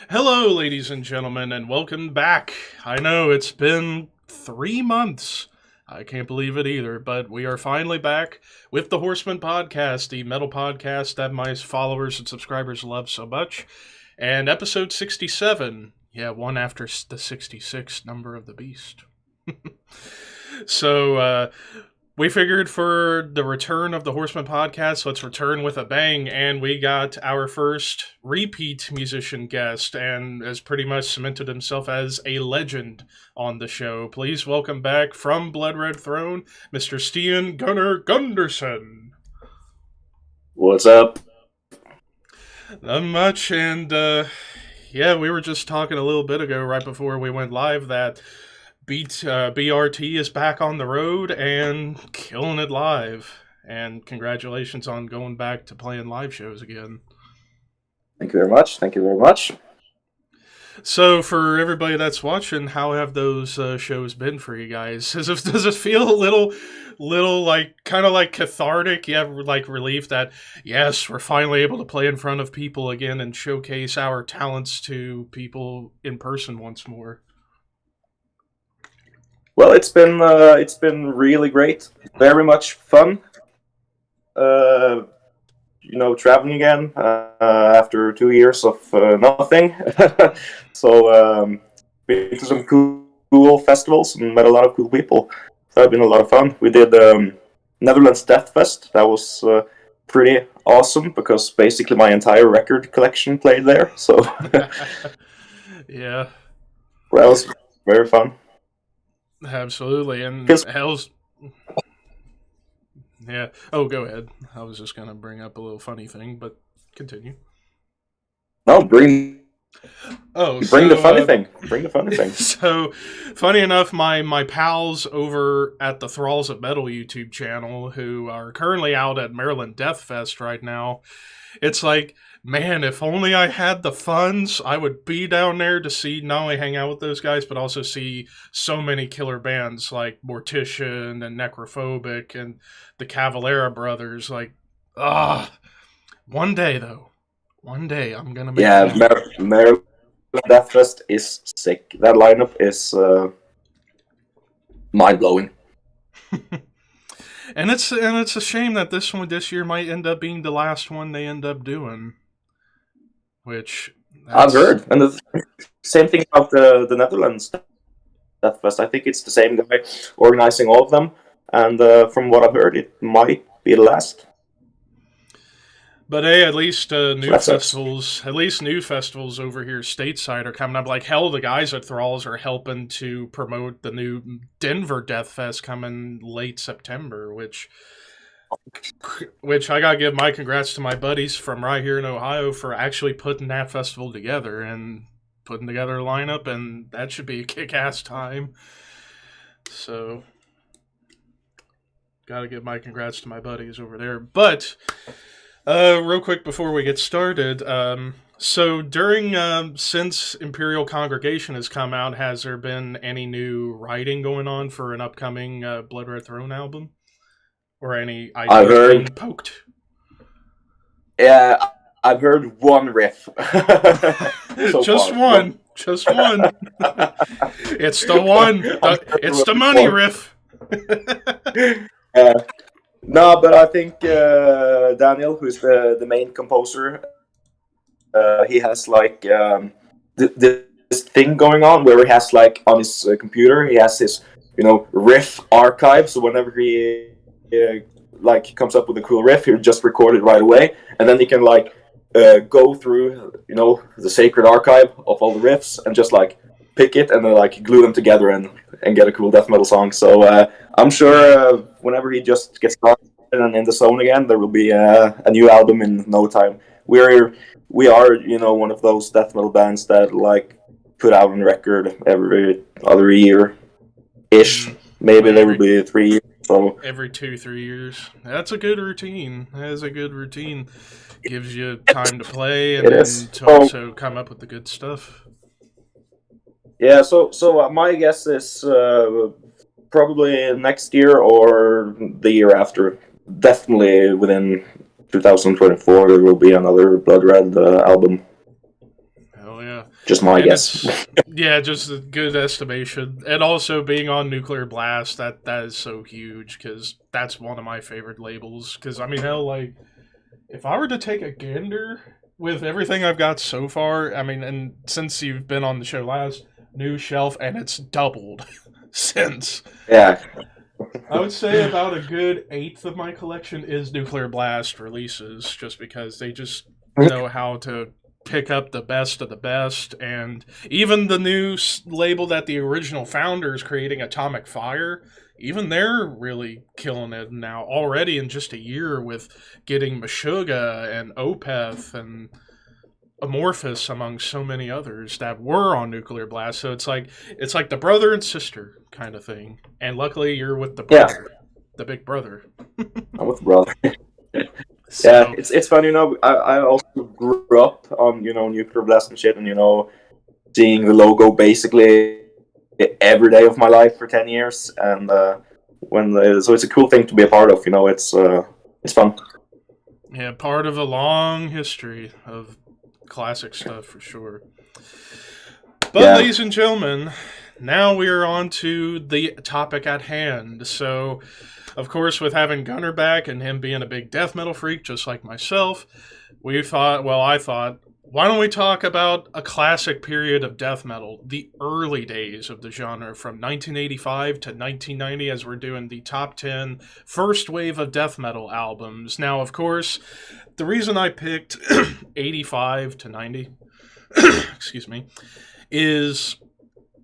Hello, ladies and gentlemen, and welcome back. I know it's been 3 months. I can't believe it either, but we are finally back with the Horsemen Podcast, the metal podcast that my followers and subscribers love so much. And episode 67. Yeah, one after the 66th number of the beast. So, we figured for the return of the Horseman Podcast, let's return with a bang, and we got our first repeat musician guest, and has pretty much cemented himself as a legend on the show. Please welcome back from Blood Red Throne, Mr. Stian Gundersen. What's up? Not much, and yeah, we were just talking a little bit ago, right before we went live, that BRT is back on the road and killing it live. And congratulations on going back to playing live shows again. Thank you very much. Thank you very much. So, for everybody that's watching, how have those shows been for you guys? Does it feel a little like kind of like cathartic? You have like relief that yes, we're finally able to play in front of people again and showcase our talents to people in person once more. Well, it's been really great. Very much fun. Traveling again after 2 years of nothing. So been to some cool festivals and met a lot of cool people. So it's been a lot of fun. We did Netherlands Death Fest. That was pretty awesome because basically my entire record collection played there. So yeah, well, it was very fun. Absolutely, and hell's... Yeah. Oh, go ahead. I was just going to bring up a little funny thing, but continue. No, bring the funny thing. Bring the funny thing. So, funny enough, my pals over at the Thralls of Metal YouTube channel, who are currently out at Maryland Death Fest right now, it's like, man, if only I had the funds, I would be down there to see, not only hang out with those guys, but also see so many killer bands like Mortician and Necrophobic and the Cavalera Brothers. Like, one day, though. One day, I'm going to make it. Maryland Death Fest is sick. That lineup is mind-blowing. And it's a shame that this year might end up being the last one they end up doing. Which I've heard, and the same thing about the Netherlands Death Fest. I think it's the same guy organizing all of them, and from what I've heard, it might be the last. But hey, at least new festivals over here stateside are coming up. Like hell, the guys at Thralls are helping to promote the new Denver Death Fest coming late September, which I gotta give my congrats to my buddies from right here in Ohio for actually putting that festival together and putting together a lineup, and that should be a kick-ass time. So, gotta give my congrats to my buddies over there. But real quick before we get started, so during since Imperial Congregation has come out, has there been any new writing going on for an upcoming Blood Red Throne album? Or any ideas being poked? Yeah, I've heard one riff. Just one. It's the one. It's the money riff. No, but I think Daniel, who's the main composer, he has like this thing going on where he has like on his computer, he has his riff archive. So whenever he comes up with a cool riff, he'll just record it right away, and then he can go through the sacred archive of all the riffs and just pick it and then glue them together and get a cool death metal song. So I'm sure whenever he just gets started and in the zone again, there will be a new album in no time. We are one of those death metal bands that put out a record every other year ish. Maybe there will be 3 years. So every 2-3 years. That's a good routine. That is a good routine. Gives you time to play and then to also come up with the good stuff. Yeah, so my guess is probably next year or the year after. Definitely within 2024 there will be another Blood Red album. Hell yeah. Just my guess. Yeah, just a good estimation. And also being on Nuclear Blast, that is so huge, because that's one of my favorite labels. Because, I mean, hell, like, if I were to take a gander with everything I've got so far, I mean, and since you've been on the show last, new shelf, and it's doubled since. Yeah. I would say about a good eighth of my collection is Nuclear Blast releases, just because they just know how to pick up the best of the best. And even the new label that the original founder is creating, Atomic Fire, even they're really killing it now already in just a year, with getting Meshuggah and Opeth and Amorphous among so many others that were on Nuclear Blast. So it's like the brother and sister kind of thing. And luckily you're with the brother, the big brother. I'm with the brother. So, yeah, it's funny, I also grew up on, Nuclear Blast and shit, and, seeing the logo basically every day of my life for 10 years. And so it's a cool thing to be a part of, it's fun. Yeah, part of a long history of classic stuff for sure. But ladies and gentlemen, now we are on to the topic at hand. So, of course, with having Gunner back and him being a big death metal freak, just like myself, I thought, why don't we talk about a classic period of death metal, the early days of the genre from 1985 to 1990, as we're doing the top 10 first wave of death metal albums. Now, of course, the reason I picked 85 to 90, excuse me, is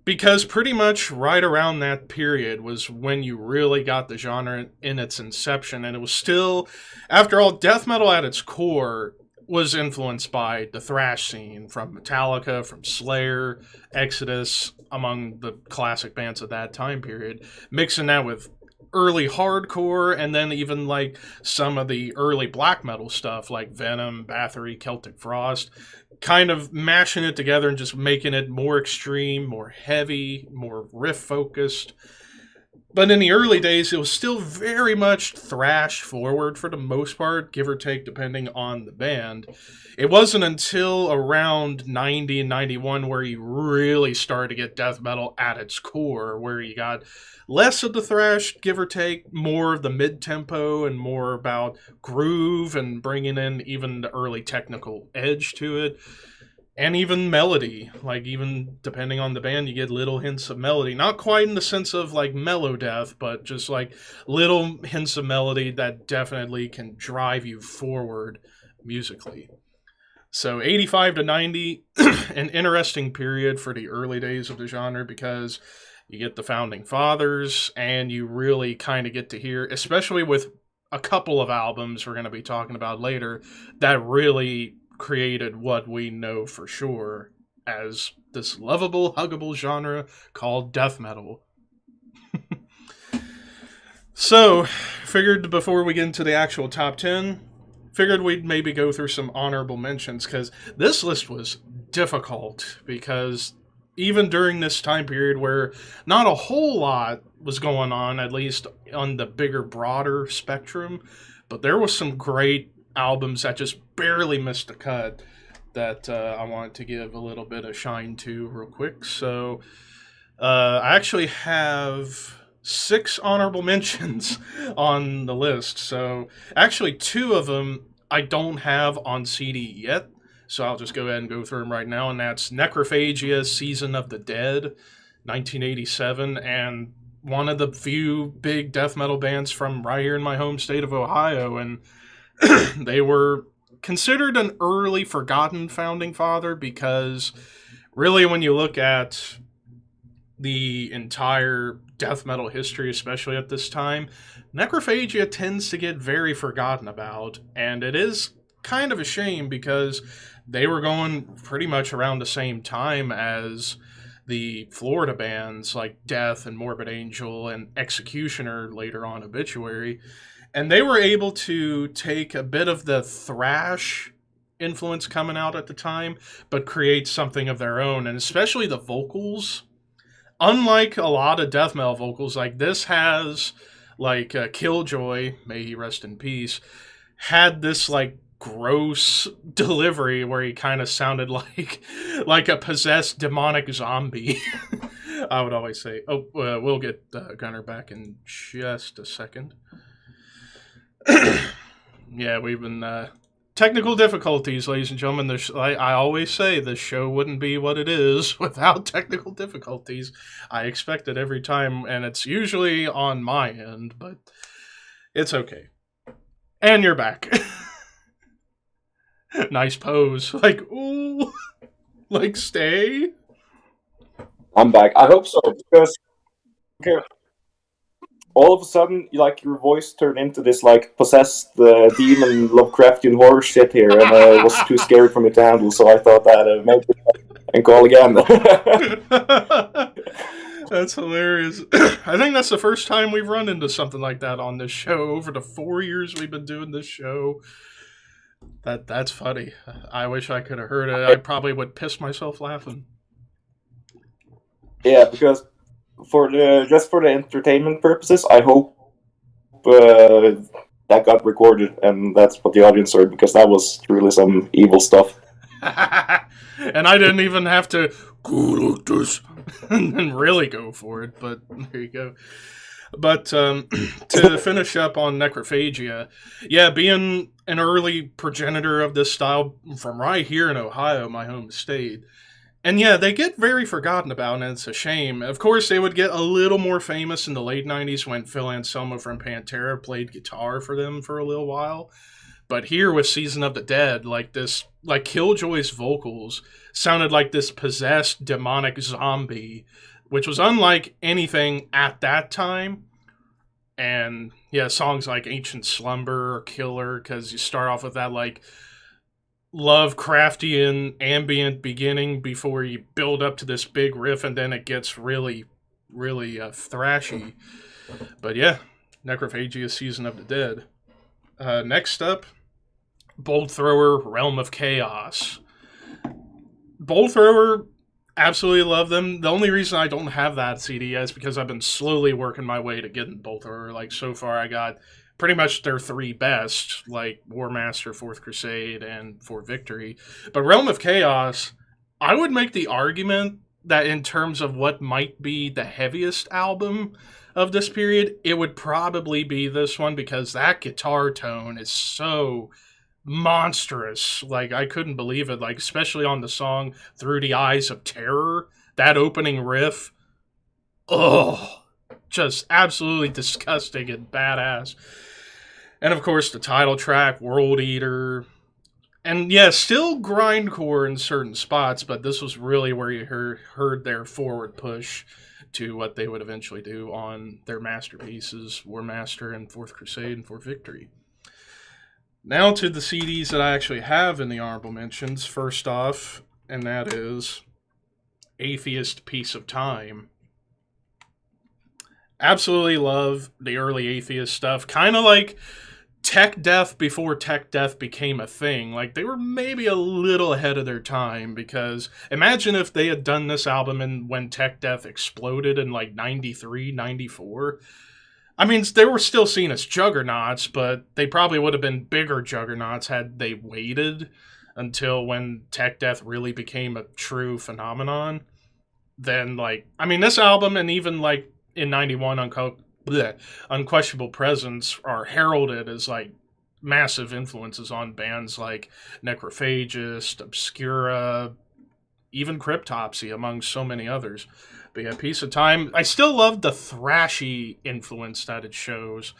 because pretty much right around that period was when you really got the genre in its inception. And it was still, after all, death metal at its core was influenced by the thrash scene from Metallica, from Slayer, Exodus, among the classic bands of that time period, mixing that with early hardcore, and then even like some of the early black metal stuff like Venom, Bathory, Celtic Frost, kind of mashing it together and just making it more extreme, more heavy, more riff focused. But in the early days, it was still very much thrash forward for the most part, give or take, depending on the band. It wasn't until around 90 and 91 where you really started to get death metal at its core, where you got less of the thrash, give or take, more of the mid-tempo and more about groove and bringing in even the early technical edge to it. And even melody, like even depending on the band, you get little hints of melody. Not quite in the sense of like mellow death, but just like little hints of melody that definitely can drive you forward musically. So 85 to 90, an interesting period for the early days of the genre, because you get the founding fathers and you really kind of get to hear, especially with a couple of albums we're going to be talking about later, that really created what we know for sure as this lovable, huggable genre called death metal. So, figured before we get into the actual top 10, figured we'd maybe go through some honorable mentions, because this list was difficult, because even during this time period where not a whole lot was going on, at least on the bigger, broader spectrum, but there was some great albums that just barely missed the cut that I wanted to give a little bit of shine to real quick. So I actually have 6 honorable mentions on the list. So actually 2 of them I don't have on CD yet, so I'll just go ahead and go through them right now, and that's Necrophagia, Season of the Dead, 1987, and one of the few big death metal bands from right here in my home state of Ohio, and they were considered an early forgotten founding father, because really when you look at the entire death metal history, especially at this time, Necrophagia tends to get very forgotten about, and it is kind of a shame, because they were going pretty much around the same time as the Florida bands like Death and Morbid Angel and Executioner, later on Obituary. And they were able to take a bit of the thrash influence coming out at the time, but create something of their own. And especially the vocals, unlike a lot of death metal vocals, like this has, like Killjoy, may he rest in peace, had this like gross delivery where he kind of sounded like a possessed demonic zombie. I would always say. Oh, we'll get Gunnar back in just a second. Yeah, we've been technical difficulties, ladies and gentlemen. I always say the show wouldn't be what it is without technical difficulties. I expect it every time, and it's usually on my end, but it's okay. And you're back. Nice pose. Like, ooh. Like, stay. I'm back. I hope so, because all of a sudden, like, your voice turned into this, like, possessed demon Lovecraftian horror shit here, and it was too scary for me to handle, so I thought that maybe and call again. That's hilarious. I think that's the first time we've run into something like that on this show over the 4 years we've been doing this show. That's funny. I wish I could have heard it. I probably would piss myself laughing. Yeah, because for the entertainment purposes, I hope that got recorded and that's what the audience heard, because that was really some evil stuff. And I didn't even have to go like this and really go for it, but there you go. But to finish up on Necrophagia, yeah, being an early progenitor of this style from right here in Ohio, my home state, and yeah, they get very forgotten about, and it's a shame. Of course, they would get a little more famous in the late 90s when Phil Anselmo from Pantera played guitar for them for a little while. But here with Season of the Dead, like Killjoy's vocals sounded like this possessed demonic zombie, which was unlike anything at that time. And yeah, songs like Ancient Slumber or Killer, because you start off with that like Lovecraftian ambient beginning before you build up to this big riff, and then it gets really, really thrashy. But yeah, Necrophagia, Season of the Dead. Next up, Bolt Thrower, Realm of Chaos. Bolt Thrower, absolutely love them. The only reason I don't have that CD is because I've been slowly working my way to getting Bolt Thrower. Like, so far I got pretty much their three best, like War Master, Fourth Crusade, and For Victory. But Realm of Chaos, I would make the argument that in terms of what might be the heaviest album of this period, it would probably be this one, because that guitar tone is so monstrous. Like, I couldn't believe it, like, especially on the song Through the Eyes of Terror. That opening riff, just absolutely disgusting and badass. And of course the title track, World Eater. And yeah, still grindcore in certain spots, but this was really where you heard their forward push to what they would eventually do on their masterpieces, War Master and Fourth Crusade and For Victory. Now to the CDs that I actually have in the honorable mentions. First off, and that is Atheist Piece of Time. Absolutely love the early Atheist stuff. Kind of like tech death before tech death became a thing. Like, they were maybe a little ahead of their time, because imagine if they had done this album when tech death exploded in like 93, 94. I mean, they were still seen as juggernauts, but they probably would have been bigger juggernauts had they waited until when tech death really became a true phenomenon. Then, like, I mean, this album, and even like in 91, Unquestionable Presence are heralded as like massive influences on bands like Necrophagist, Obscura, even Cryptopsy, among so many others. But yeah, Piece of Time, I still love the thrashy influence that it shows,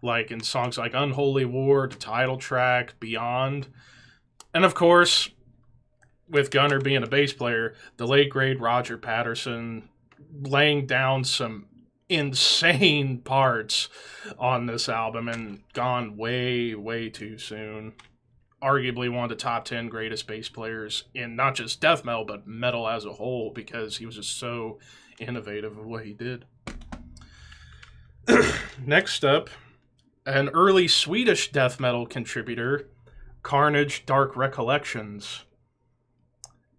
like in songs like Unholy War, the title track, Beyond. And of course, with Gunnar being a bass player, the late great Roger Patterson laying down some insane parts on this album and gone way, way too soon. Arguably one of the top 10 greatest bass players in not just death metal, but metal as a whole, because he was just so innovative of what he did. Next up, an early Swedish death metal contributor, Carnage, Dark Recollections,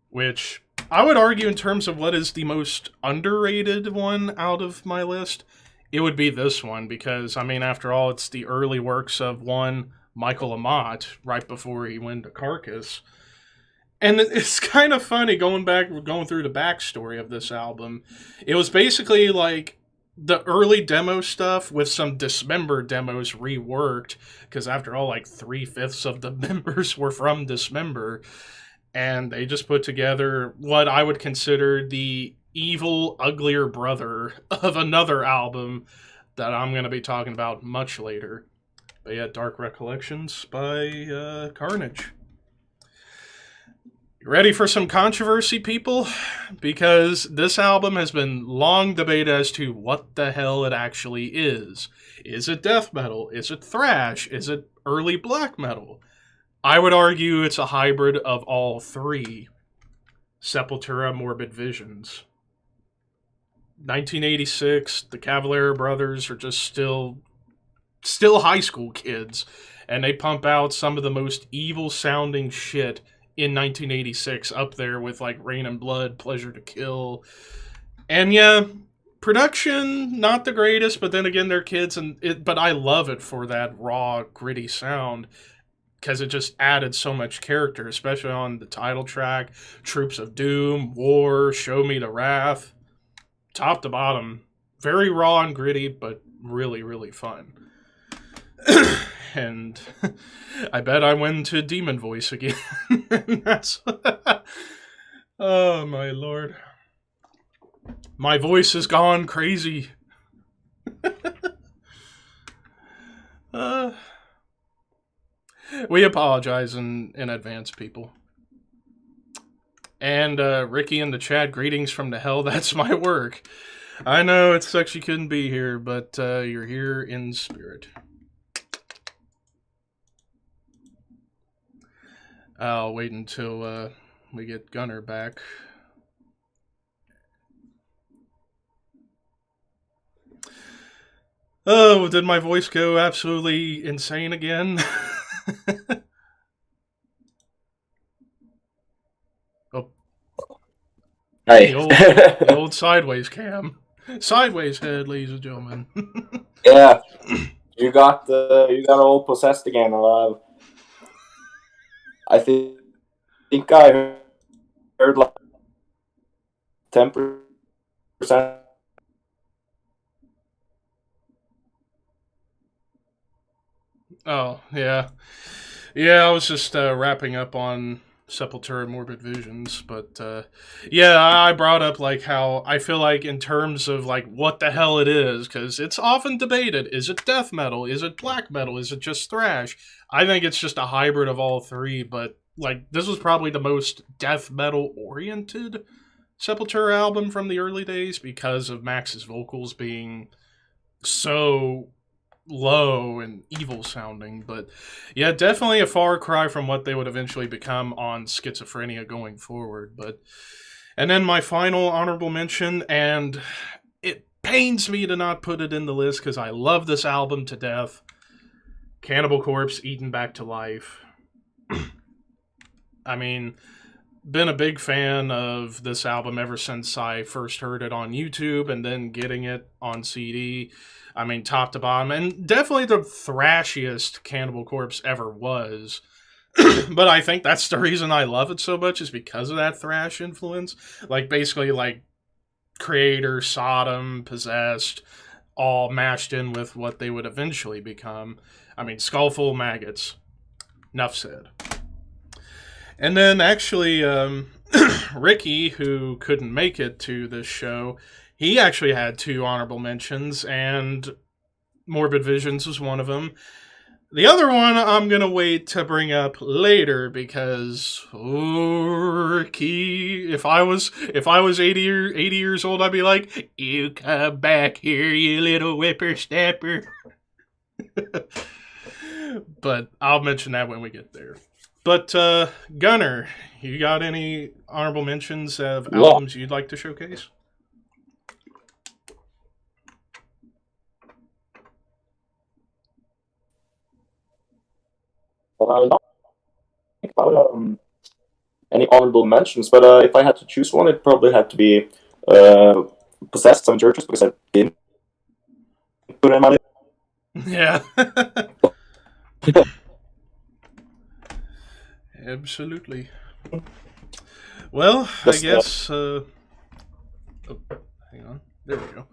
which I would argue in terms of what is the most underrated one out of my list, it would be this one, because, I mean, after all, it's the early works of one Michael Amott right before he went to Carcass. And it's kind of funny going through the backstory of this album. It was basically like the early demo stuff with some Dismember demos reworked, because after all, like 3/5 of the members were from Dismember, and they just put together what I would consider the evil, uglier brother of another album that I'm going to be talking about much later. But yeah, Dark Recollections by Carnage. You ready for some controversy, people? Because this album has been long debated as to what the hell it actually is. Is it death metal? Is it thrash? Is it early black metal? I would argue it's a hybrid of all three. Sepultura, Morbid Visions. 1986, the Cavalier brothers are just still high school kids, and they pump out some of the most evil sounding shit in 1986, up there with like Rain and Blood, Pleasure to Kill. And yeah, production not the greatest, but then again they're kids, but I love it for that raw, gritty sound, because it just added so much character, especially on the title track, Troops of Doom, War, Show Me the Wrath. Top to bottom, very raw and gritty, but really, really fun. And I bet I went to Demon Voice again. That's oh my lord. My voice has gone crazy. We apologize in advance, people. And Ricky in the chat, greetings from the hell, that's my work. I know it sucks you couldn't be here, but you're here in spirit. I'll wait until we get Gunner back. Oh, did my voice go absolutely insane again? Oh. Hey. The old sideways cam. Sideways head, ladies and gentlemen. Yeah. You got all possessed again. I think I heard like 10%. Oh, yeah. Yeah, I was just wrapping up on Sepultura and Morbid Visions, but yeah, I brought up like how I feel like in terms of like what the hell it is, because it's often debated, is it death metal, is it black metal, is it just thrash? I think it's just a hybrid of all three, but like this was probably the most death metal oriented Sepultura album from the early days because of Max's vocals being so low and evil sounding. But yeah, definitely a far cry from what they would eventually become on Schizophrenia going forward. And then my final honorable mention, and it pains me to not put it in the list because I love this album to death, Cannibal Corpse, Eaten Back to Life. I mean, been a big fan of this album ever since I first heard it on YouTube and then getting it on CD. I mean, top to bottom, and definitely the thrashiest Cannibal Corpse ever was. But I think that's the reason I love it so much, is because of that thrash influence. Like, basically, like, Creator, Sodom, Possessed, all mashed in with what they would eventually become. I mean, Skullful, Maggots. Enough said. And then, actually, Ricky, who couldn't make it to this show, he actually had 2 honorable mentions, and Morbid Visions was one of them. The other one I'm going to wait to bring up later because, Ricky, if I was 80 years old, I'd be like, you come back here, you little whippersnapper. But I'll mention that when we get there. But, Gunner, you got any honorable mentions of albums you'd like to showcase? I don't think about any honorable mentions, but if I had to choose one, it probably had to be Possessed, Some Churches, because I didn't put in my list. Yeah. Absolutely. Well, I guess... oh, hang on. There we go.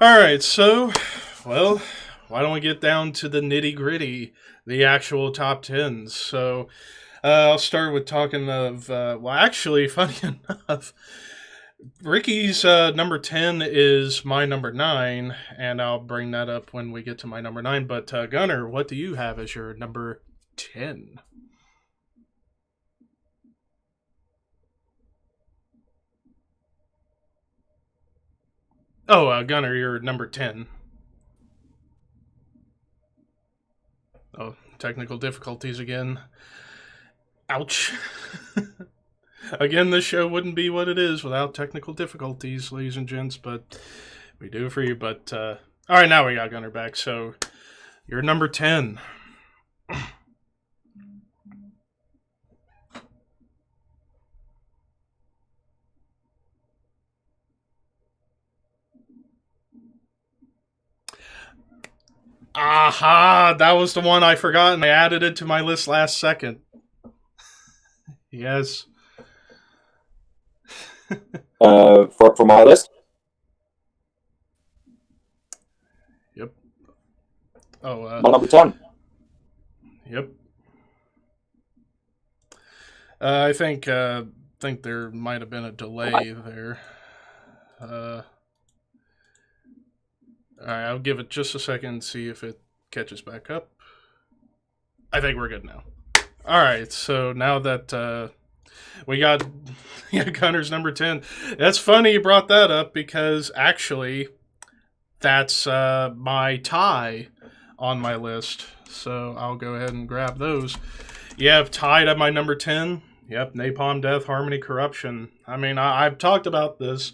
Alright, so... Well, why don't we get down to the nitty-gritty, the actual top 10s. So, I'll start with talking of... well, actually, funny enough... Ricky's number 10 is my number 9, and I'll bring that up when we get to my number 9. But, Gunnar, what do you have as your number 10? Oh, Gunnar, you're number 10. Oh, technical difficulties again. Ouch. Again, this show wouldn't be what it is without technical difficulties, ladies and gents, but we do it for you. But, alright, now we got Gunnar back, so you're number 10. Aha! That was the one I forgot, and I added it to my list last second. Yes. For my list? Yep. Oh, number 10. Yep. I think there might have been a delay there. Alright, I'll give it just a second and see if it catches back up. I think we're good now. Alright, so now that we got Gunnar's number 10. That's funny you brought that up because actually that's my tie on my list. So I'll go ahead and grab those. You have tied at my number 10. Yep, Napalm Death, Harmony, Corruption. I mean, I've talked about this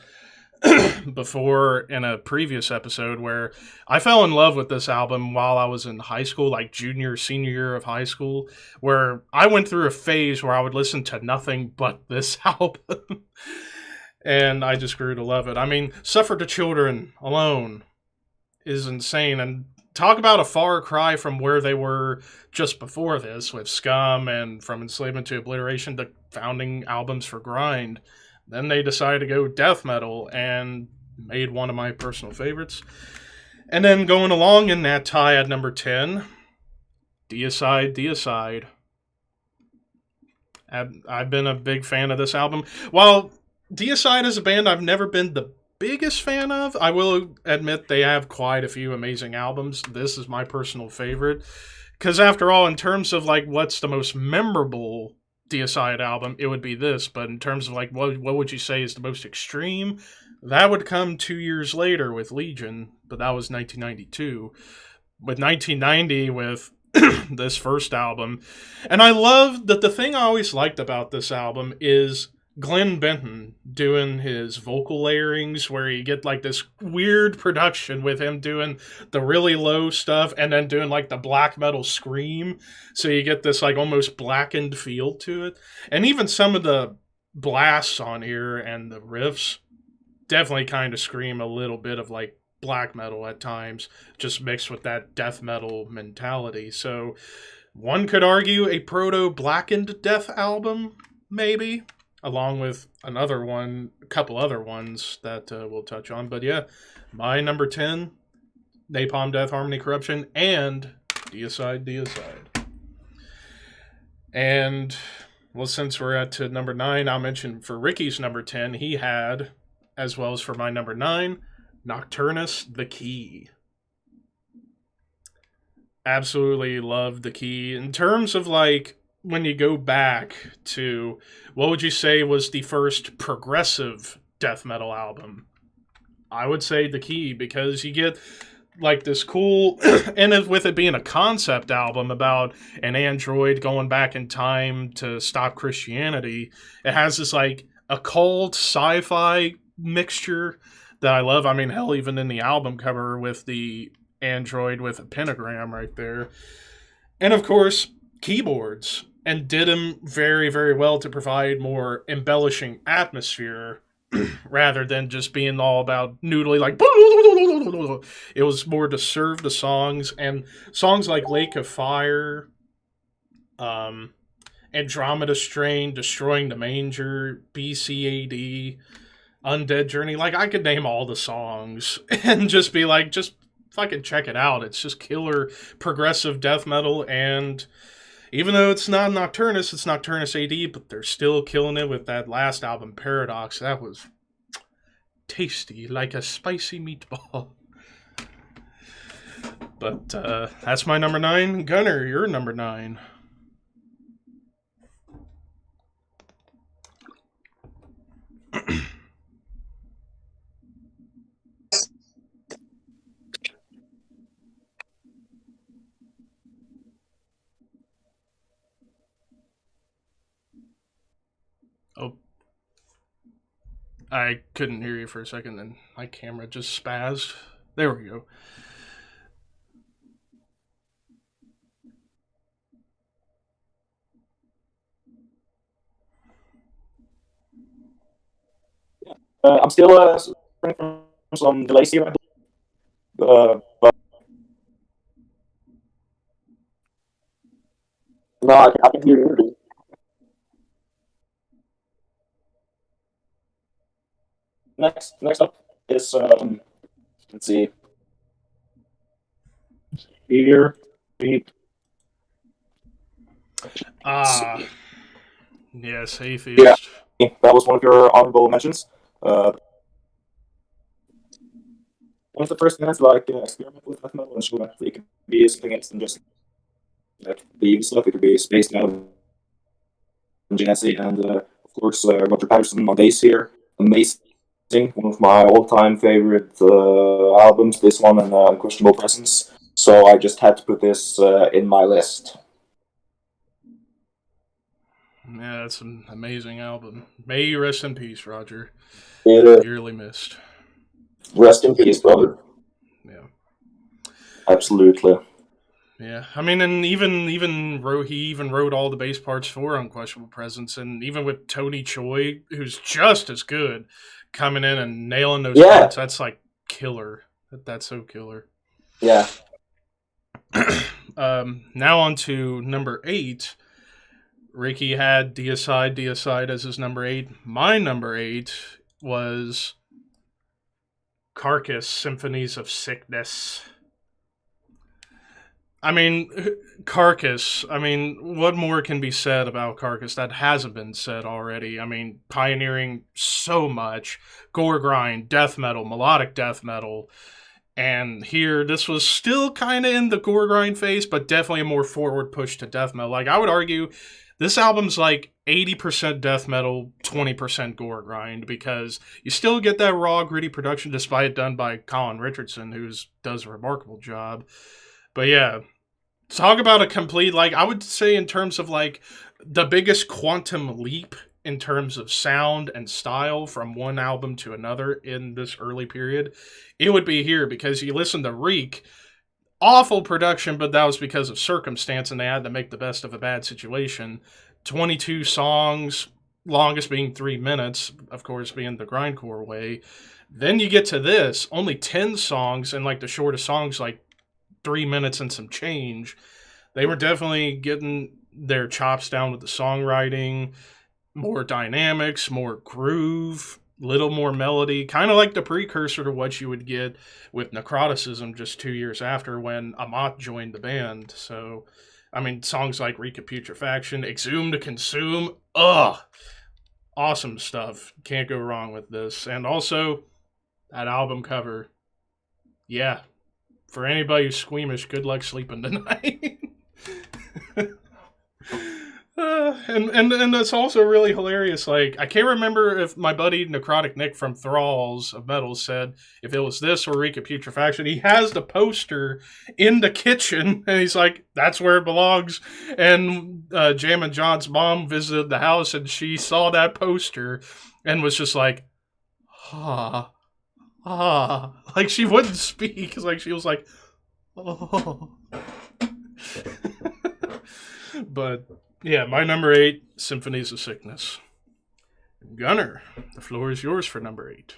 before in a previous episode where I fell in love with this album while I was in high school, like junior, senior year of high school, where I went through a phase where I would listen to nothing but this album. And I just grew to love it. I mean, Suffer the Children alone is insane. And talk about a far cry from where they were just before this with Scum and From Enslavement to Obliteration, the founding albums for Grind. Then they decided to go death metal and made one of my personal favorites. And then going along in that tie at number 10, Dsi Deicide. I've been a big fan of this album. While Deicide is a band I've never been the biggest fan of, I will admit they have quite a few amazing albums. This is my personal favorite. Because after all, in terms of like what's the most memorable Deicide album, it would be this, but in terms of like what would you say is the most extreme, that would come 2 years later with Legion, but that was 1992. With 1990 with this first album. And I love that the thing I always liked about this album is Glenn Benton doing his vocal layerings where you get like this weird production with him doing the really low stuff and then doing like the black metal scream. So you get this like almost blackened feel to it. And even some of the blasts on here and the riffs definitely kind of scream a little bit of like black metal at times, just mixed with that death metal mentality. So one could argue a proto-blackened death album, maybe, along with a couple other ones that we'll touch on. But yeah, my number 10, Napalm Death, Harmony, Corruption, and Deicide. And, well, since we're at to number 9, I'll mention for Ricky's number 10, he had, as well as for my number 9, Nocturnus, The Key. Absolutely love The Key. In terms of, like, when you go back to, what would you say was the first progressive death metal album? I would say The Key, because you get like this cool, and with it being a concept album about an android going back in time to stop Christianity, it has this like occult sci-fi mixture that I love. I mean, hell, even in the album cover with the android with a pentagram right there. And of course, keyboards. And did them very, very well to provide more embellishing atmosphere rather than just being all about noodly like it was more to serve the songs, and songs like Lake of Fire and Andromeda Strain, Destroying the Manger, BCAD, Undead Journey. Like, I could name all the songs and just be like, just fucking check it out. It's just killer progressive death metal, and even though it's not Nocturnus, it's Nocturnus AD, but they're still killing it with that last album, Paradox. That was tasty, like a spicy meatball. But that's my number 9. Gunner, you're number 9. Oh, I couldn't hear you for a second, and my camera just spazzed. There we go. I'm still suffering from some delays here, but no, I can hear you. Next up is let's see here. Yes, Atheist. Yeah, that was one of your honorable mentions. One of the first bands like experiment with death metal and show that it could be something else than just like the usual stuff. It could be Space Metal, Genesi, and of course Roger Patterson on bass here. Amazing, one of my all-time favorite albums. This one and Unquestionable Presence. So I just had to put this in my list. Yeah, that's an amazing album. May you rest in peace, Roger. Dearly missed. Rest in peace, brother. Yeah. Absolutely. Yeah, I mean, and he even wrote all the bass parts for Unquestionable Presence, and even with Tony Choi, who's just as good, coming in and nailing those parts, that's like killer. That's so killer. Yeah. Now on to number 8. Ricky had Deicide as his number 8. My number 8 was Carcass, Symphonies of Sickness. I mean, Carcass, what more can be said about Carcass that hasn't been said already? I mean, pioneering so much. Gore grind, death metal, melodic death metal. And here, this was still kind of in the gore grind phase, but definitely a more forward push to death metal. Like, I would argue this album's like 80% death metal, 20% gore grind, because you still get that raw, gritty production, despite it done by Colin Richardson, who does a remarkable job. But yeah, talk about a complete, like, I would say in terms of like the biggest quantum leap in terms of sound and style from one album to another in this early period, it would be here, because you listen to Reek, awful production, but that was because of circumstance, and they had to make the best of a bad situation. 22 songs, longest being 3 minutes, of course, being the grindcore way. Then you get to this, only 10 songs, and like the shortest songs, like 3 minutes and some change. They were definitely getting their chops down with the songwriting, more dynamics, more groove, little more melody, kind of like the precursor to what you would get with Necroticism just 2 years after, when Amat joined the band. So, I mean, songs like Recaputrefaction, Exhume to Consume, awesome stuff. Can't go wrong with this. And also, that album cover, yeah, for anybody who's squeamish, good luck sleeping tonight. And that's also really hilarious. Like, I can't remember if my buddy Necrotic Nick from Thralls of Metal said if it was this or Recaputrefaction. He has the poster in the kitchen, and he's like, that's where it belongs. And Jam and John's mom visited the house, and she saw that poster and was just like, like, she wouldn't speak. Like, she was like, oh. But yeah, my number 8, Symphonies of Sickness. Gunner, the floor is yours for number 8.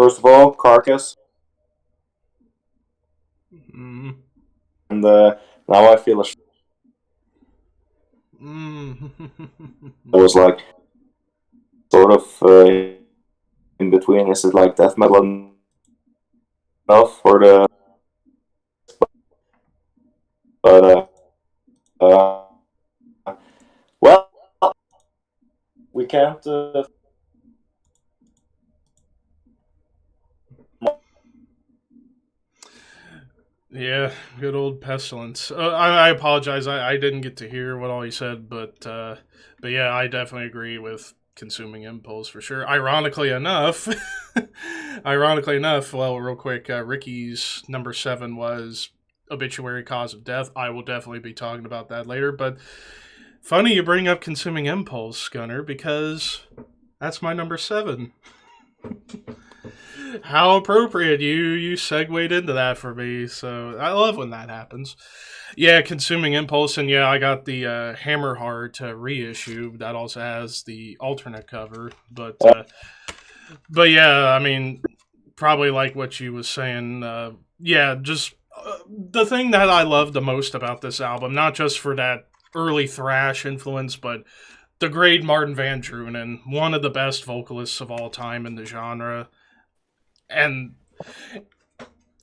First of all, Carcass. Mm. And now I feel ashamed. I was like, sort of in between. Is it like death metal enough for the... But well, we can't. Yeah, good old Pestilence. I apologize. I didn't get to hear what all you said, but yeah, I definitely agree with Consuming Impulse for sure. Ironically enough, well, real quick, Ricky's number 7 was Obituary Cause of Death. I will definitely be talking about that later, but funny you bring up Consuming Impulse, Gunner, because that's my number 7. How appropriate you segued into that for me. So I love when that happens. Yeah, Consuming Impulse, and yeah, I got the Hammerheart reissue that also has the alternate cover. But yeah, I mean, probably like what you was saying. Yeah, just the thing that I love the most about this album, not just for that early thrash influence, but the great Martin Van Drunen, one of the best vocalists of all time in the genre. And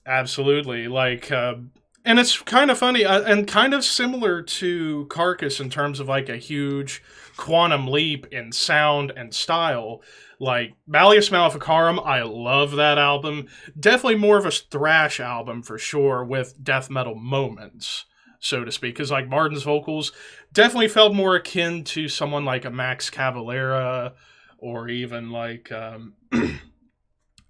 absolutely, like, and it's kind of funny and kind of similar to Carcass in terms of like a huge quantum leap in sound and style. Like Malleus Maleficarum, I love that album. Definitely more of a thrash album for sure, with death metal moments, so to speak. Because like Martin's vocals definitely felt more akin to someone like a Max Cavalera, or even like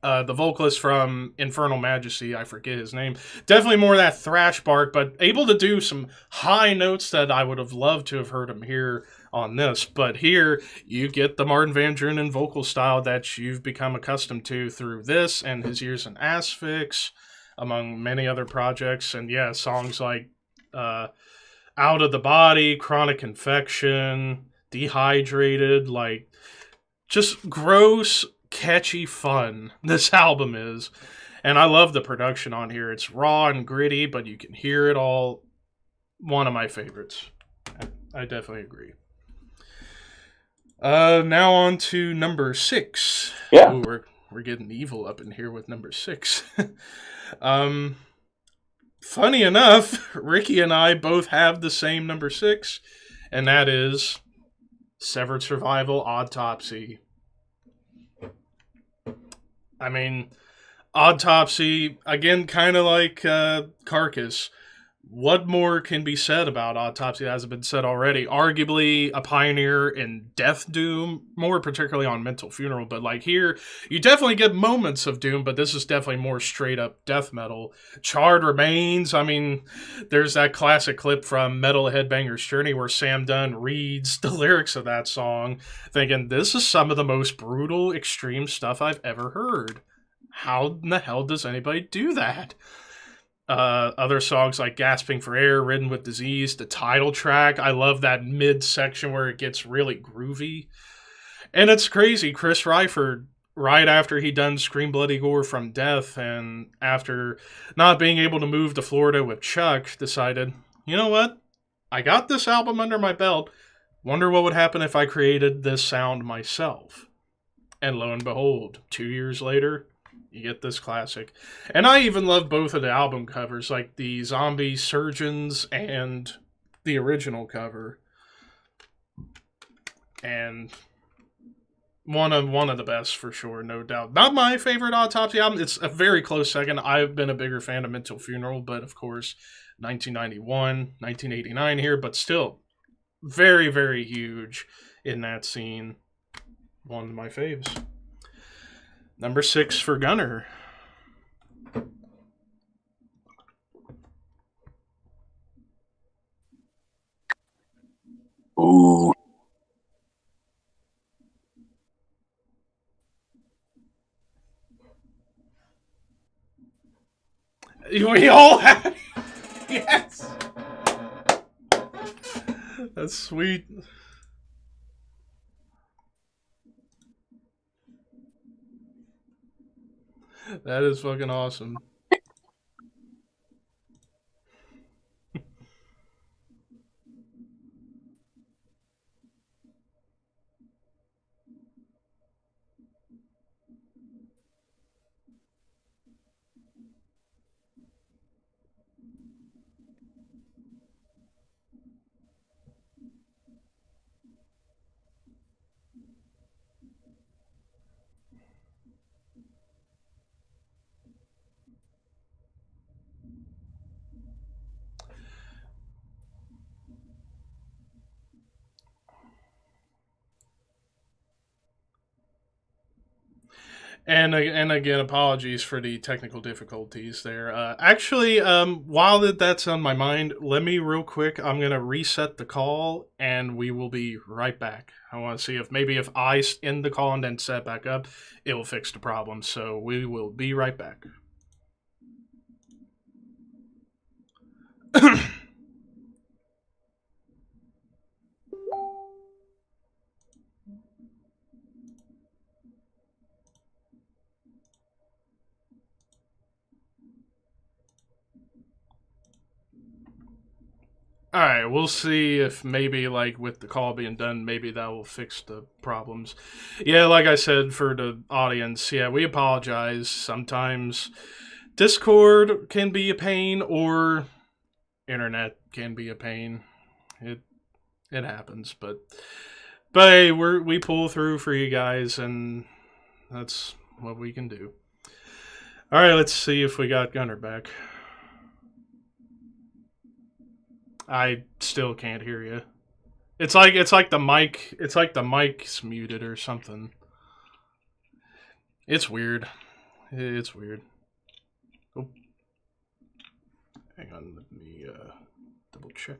the vocalist from Infernal Majesty, I forget his name. Definitely more of that thrash bark, but able to do some high notes that I would have loved to have heard him here on this. But here, you get the Martin Van Drunen vocal style that you've become accustomed to through this and his years in Asphyx, among many other projects. And yeah, songs like Out of the Body, Chronic Infection, Dehydrated, like just gross, catchy fun this album is. And I love the production on here. It's raw and gritty, but you can hear it all. One of my favorites. I definitely agree. Now on to number 6. Yeah. Ooh, we're getting evil up in here with number 6. Funny enough, Ricky and I both have the same number 6, and that is Severed Survival, Autopsy. I mean, Autopsy, again, kind of like Carcass. What more can be said about Autopsy that hasn't been said already? Arguably a pioneer in death doom, more particularly on Mental Funeral. But like here, you definitely get moments of doom, but this is definitely more straight up death metal. Charred Remains, I mean, there's that classic clip from Metal Headbanger's Journey where Sam Dunn reads the lyrics of that song, thinking, this is some of the most brutal, extreme stuff I've ever heard. How in the hell does anybody do that? Other songs like Gasping for Air, Ridden with Disease, the title track. I love that mid-section where it gets really groovy. And it's crazy. Chris Ryford, right after he done Scream Bloody Gore from Death, and after not being able to move to Florida with Chuck, decided, you know what? I got this album under my belt. Wonder what would happen if I created this sound myself. And lo and behold, 2 years later, you get this classic. And I even love both of the album covers, like the Zombie Surgeons and the original cover. And one of the best for sure, no doubt. Not my favorite Autopsy album. It's a very close second. I've been a bigger fan of Mental Funeral, but of course, 1991, 1989 here, but still very, very huge in that scene. One of my faves. Number 6 for Gunner. Ooh. We all have. Yes. That's sweet. That is fucking awesome. And again, apologies for the technical difficulties there. Actually, while that's on my mind, let me real quick. I'm gonna reset the call, and we will be right back. I want to see if maybe if I end the call and then set back up, it will fix the problem. So we will be right back. All right, we'll see if maybe like with the call being done, maybe that will fix the problems. Yeah, like I said for the audience, yeah, we apologize. Sometimes Discord can be a pain, or internet can be a pain. It it happens, but hey, we pull through for you guys, and that's what we can do. All right, let's see if we got Gunner back. I still can't hear you. It's like the mic's muted or something. It's weird. It's weird. Oh, hang on, let me double check.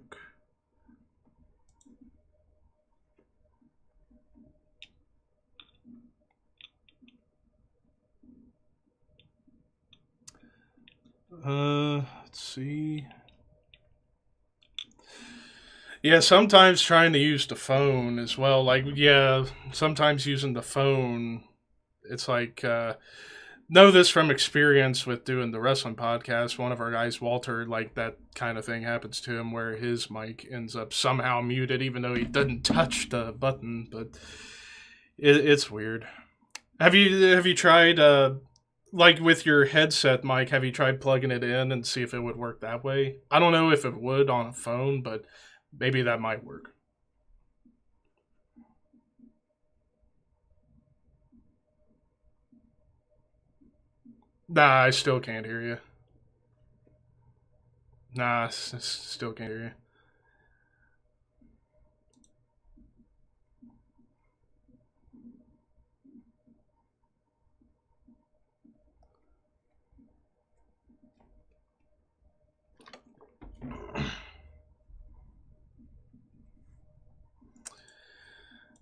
Let's see. Yeah, sometimes trying to use the phone as well. Like, yeah, sometimes using the phone, it's like, know this from experience with doing the wrestling podcast. One of our guys, Walter, like that kind of thing happens to him where his mic ends up somehow muted, even though he didn't touch the button. But it's weird. Have you tried like with your headset mic? Have you tried plugging it in and see if it would work that way? I don't know if it would on a phone, but maybe that might work. Nah, I still can't hear you. Nah, still can't hear you.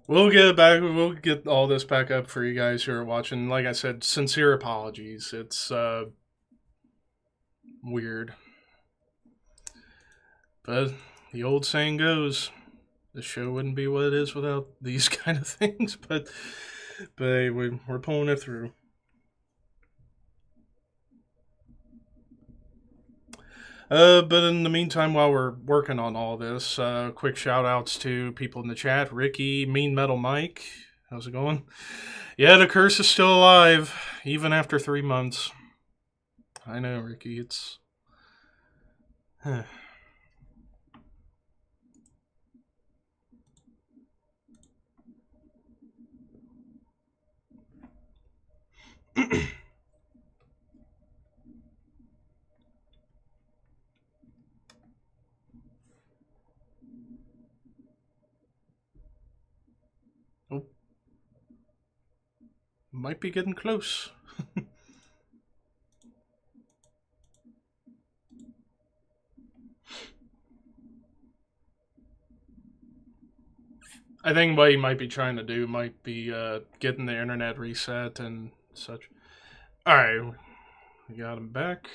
We'll get it back. We'll get all this back up for you guys who are watching. Like I said, sincere apologies. It's weird, but the old saying goes, the show wouldn't be what it is without these kind of things. But hey, we're pulling it through. But in the meantime, while we're working on all this, quick shout outs to people in the chat. Ricky, Mean Metal Mike, how's it going? Yeah, the curse is still alive, even after 3 months. I know, Ricky, it's... oh, might be getting close. I think what he might be trying to do might be getting the internet reset and such. Alright, we got him back.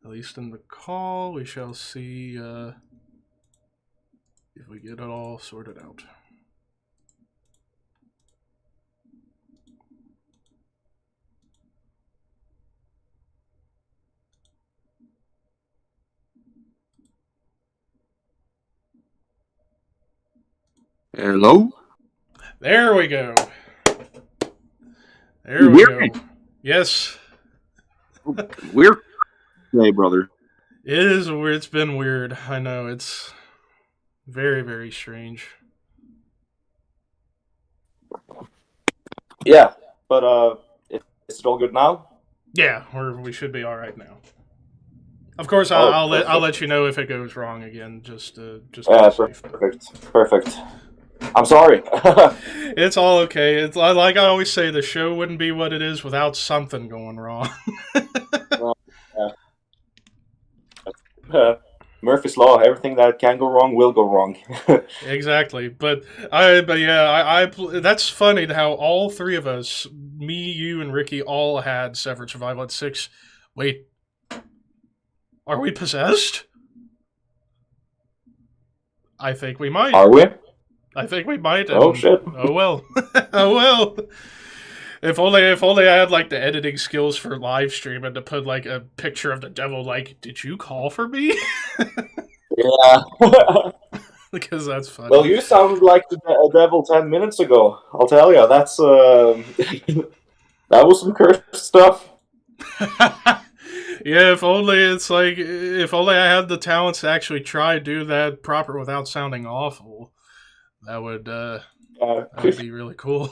At least in the call. We shall see if we get it all sorted out. Hello? There we go. There we go. Yes. Weird day, brother. It is weird. It's been weird. I know. It's very, very strange. Yeah, but is it all good now? Yeah, we should be all right now. Of course, I'll let you know if it goes wrong again. Just safe. Perfect. I'm sorry. It's all okay. It's like I always say, the show wouldn't be what it is without something going wrong. Murphy's Law. Everything that can go wrong will go wrong. Exactly. But I that's funny how all three of us, me, you, and Ricky, all had Severed Survival at 6. Wait, are we possessed? I think we might. Are we? I think we might. Oh shit! Oh well. Oh well. If only I had like the editing skills for live stream and to put like a picture of the devil. Like, did you call for me? Yeah. Because that's funny. Well, you sounded like the devil 10 minutes ago. I'll tell you. That's that was some cursed stuff. Yeah, if only I had the talents to actually try to do that proper without sounding awful. That would be really cool.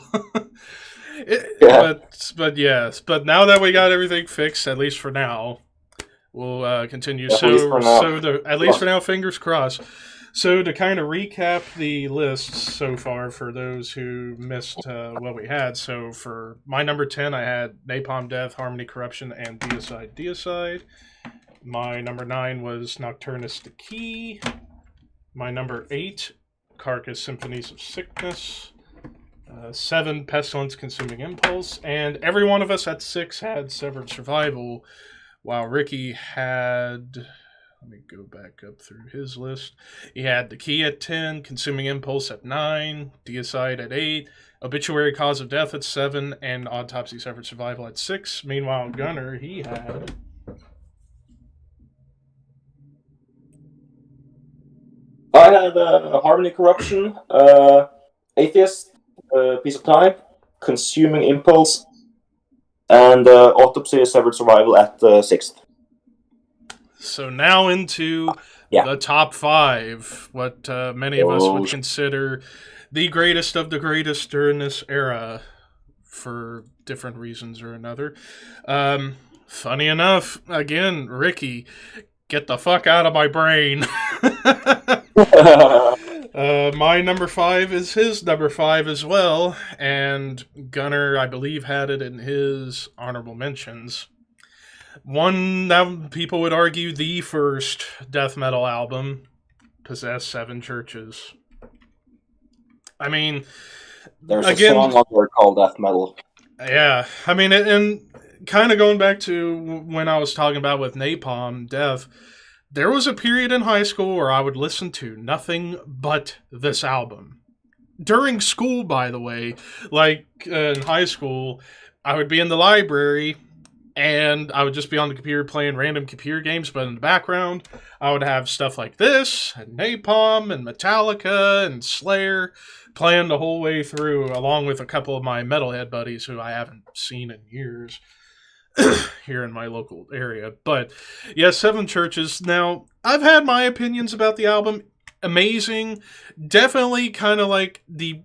Yeah. But yes, but now that we got everything fixed, at least for now, we'll continue. At least for now. At least for now, fingers crossed. So to kind of recap the lists so far for those who missed what we had. So for my number 10, I had Napalm Death, Harmony Corruption, and Dsi Deicide. My number 9 was Nocturnus the Key. My number 8, Carcass, Symphonies of Sickness. 7, Pestilence, Consuming Impulse. And every one of us at 6 had Severed Survival, while Ricky had... Let me go back up through his list. He had The Key at 10, Consuming Impulse at 9, Deicide at 8, Obituary Cause of Death at 7, and Autopsy Severed Survival at 6. Meanwhile, Gunner, he had... I had Harmony Corruption, Atheist, Piece of Time, Consuming Impulse, and Autopsy Severed Survival at 6th. So now into the top 5, what many of us would consider the greatest of the greatest during this era for different reasons or another. Funny enough, again, Ricky, get the fuck out of my brain. My number 5 is his number 5 as well, and Gunner, I believe, had it in his honorable mentions. One that people would argue the first death metal album, Possessed 7 Churches. I mean, there's a song on there called Death Metal. Yeah, I mean, and kind of going back to when I was talking about with Napalm Death, there was a period in high school where I would listen to nothing but this album. During school, by the way, like in high school, I would be in the library and I would just be on the computer playing random computer games, but in the background, I would have stuff like this, and Napalm, and Metallica, and Slayer, playing the whole way through, along with a couple of my metalhead buddies who I haven't seen in years here in my local area. But, yeah, 7 Churches. Now, I've had my opinions about the album. Amazing. Definitely kind of like the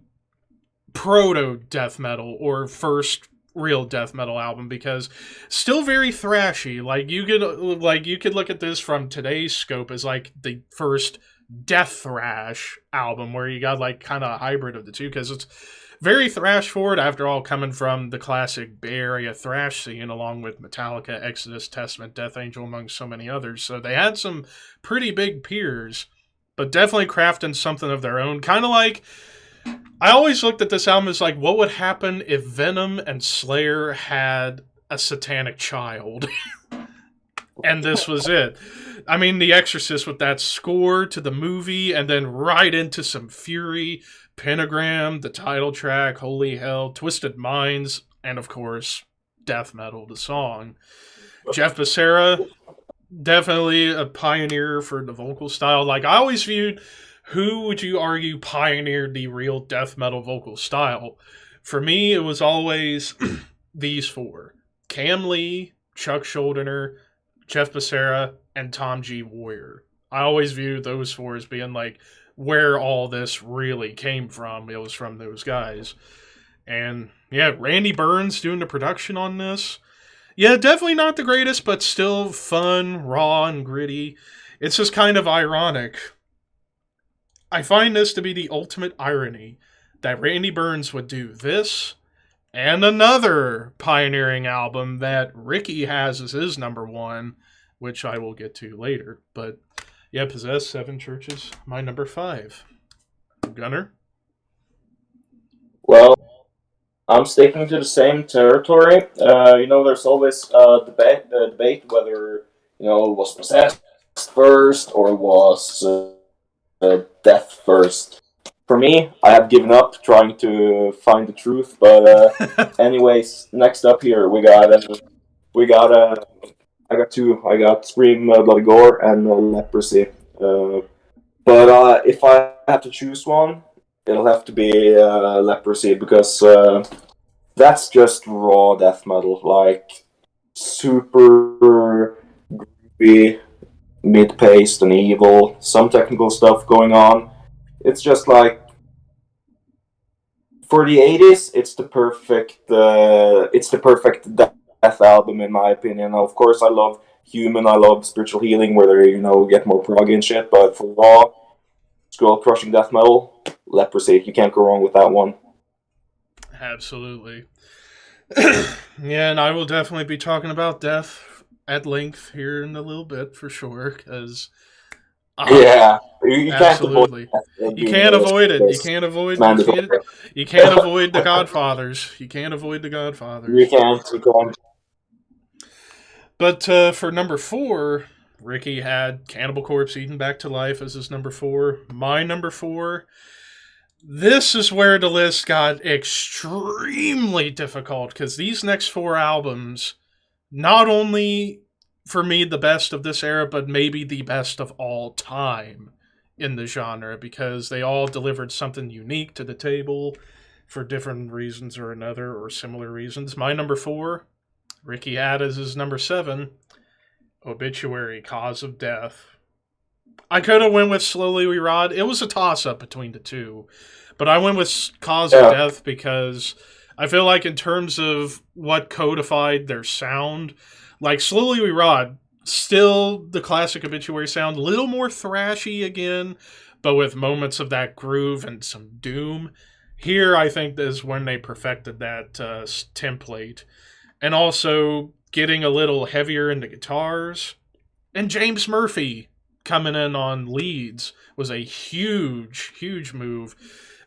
proto-death metal, or first real death metal album, because still very thrashy. Like you could look at this from today's scope as like the first death thrash album, where you got like kind of a hybrid of the two, because it's very thrash forward, after all, coming from the classic Bay Area thrash scene, along with Metallica, Exodus, Testament, Death Angel, among so many others. So they had some pretty big peers, but definitely crafting something of their own. Kind of like, I always looked at this album as like, what would happen if Venom and Slayer had a satanic child? And this was it. I mean, The Exorcist with that score to the movie, and then right into some Fury, Pentagram, the title track, Holy Hell, Twisted Minds, and of course, Death Metal, the song. Jeff Becerra, definitely a pioneer for the vocal style. Like, I always viewed who would you argue pioneered the real death metal vocal style? For me, it was always these four. Cam Lee, Chuck Schuldiner, Jeff Becerra, and Tom G. Warrior. I always view those four as being like where all this really came from. It was from those guys. And yeah, Randy Burns doing the production on this. Yeah, definitely not the greatest, but still fun, raw, and gritty. It's just kind of ironic. I find this to be the ultimate irony that Randy Burns would do this and another pioneering album that Ricky has as his number one, which I will get to later. But yeah, Possess, Seven Churches, my number 5. Gunner? Well, I'm sticking to the same territory. There's always debate whether, it was Possessed first or was Death first. For me, I have given up trying to find the truth, but anyways, next up here, I got two. I got Scream, Bloody Gore, and Leprosy. But if I have to choose one, it'll have to be Leprosy, because that's just raw death metal, like super groovy, mid-paced and evil, some technical stuff going on. It's just like, for the 80s, it's the perfect death album in my opinion. Of course, I love Human, I love Spiritual Healing, where they get more proggy and shit. But for raw, skull crushing death metal, Leprosy, you can't go wrong with that one. Absolutely. Yeah, and I will definitely be talking about death at length here in a little bit for sure, because yeah, you absolutely. You can't avoid it. You can't avoid the Godfathers. You can't avoid the Godfathers. You can't. But for number 4, Ricky had Cannibal Corpse Eaten Back to Life as his number 4. My number 4. This is where the list got extremely difficult, because these next 4 albums, not only for me the best of this era, but maybe the best of all time in the genre, because they all delivered something unique to the table for different reasons or another, or similar reasons. My number 4, Ricky had as his number 7, Obituary, Cause of Death. I could have went with Slowly We Rot. It was a toss-up between the two, but I went with Cause of Death because I feel like in terms of what codified their sound, like Slowly We Rot, still the classic Obituary sound, a little more thrashy again, but with moments of that groove and some doom. Here, I think, is when they perfected that template. And also getting a little heavier in the guitars. And James Murphy coming in on leads was a huge, huge move.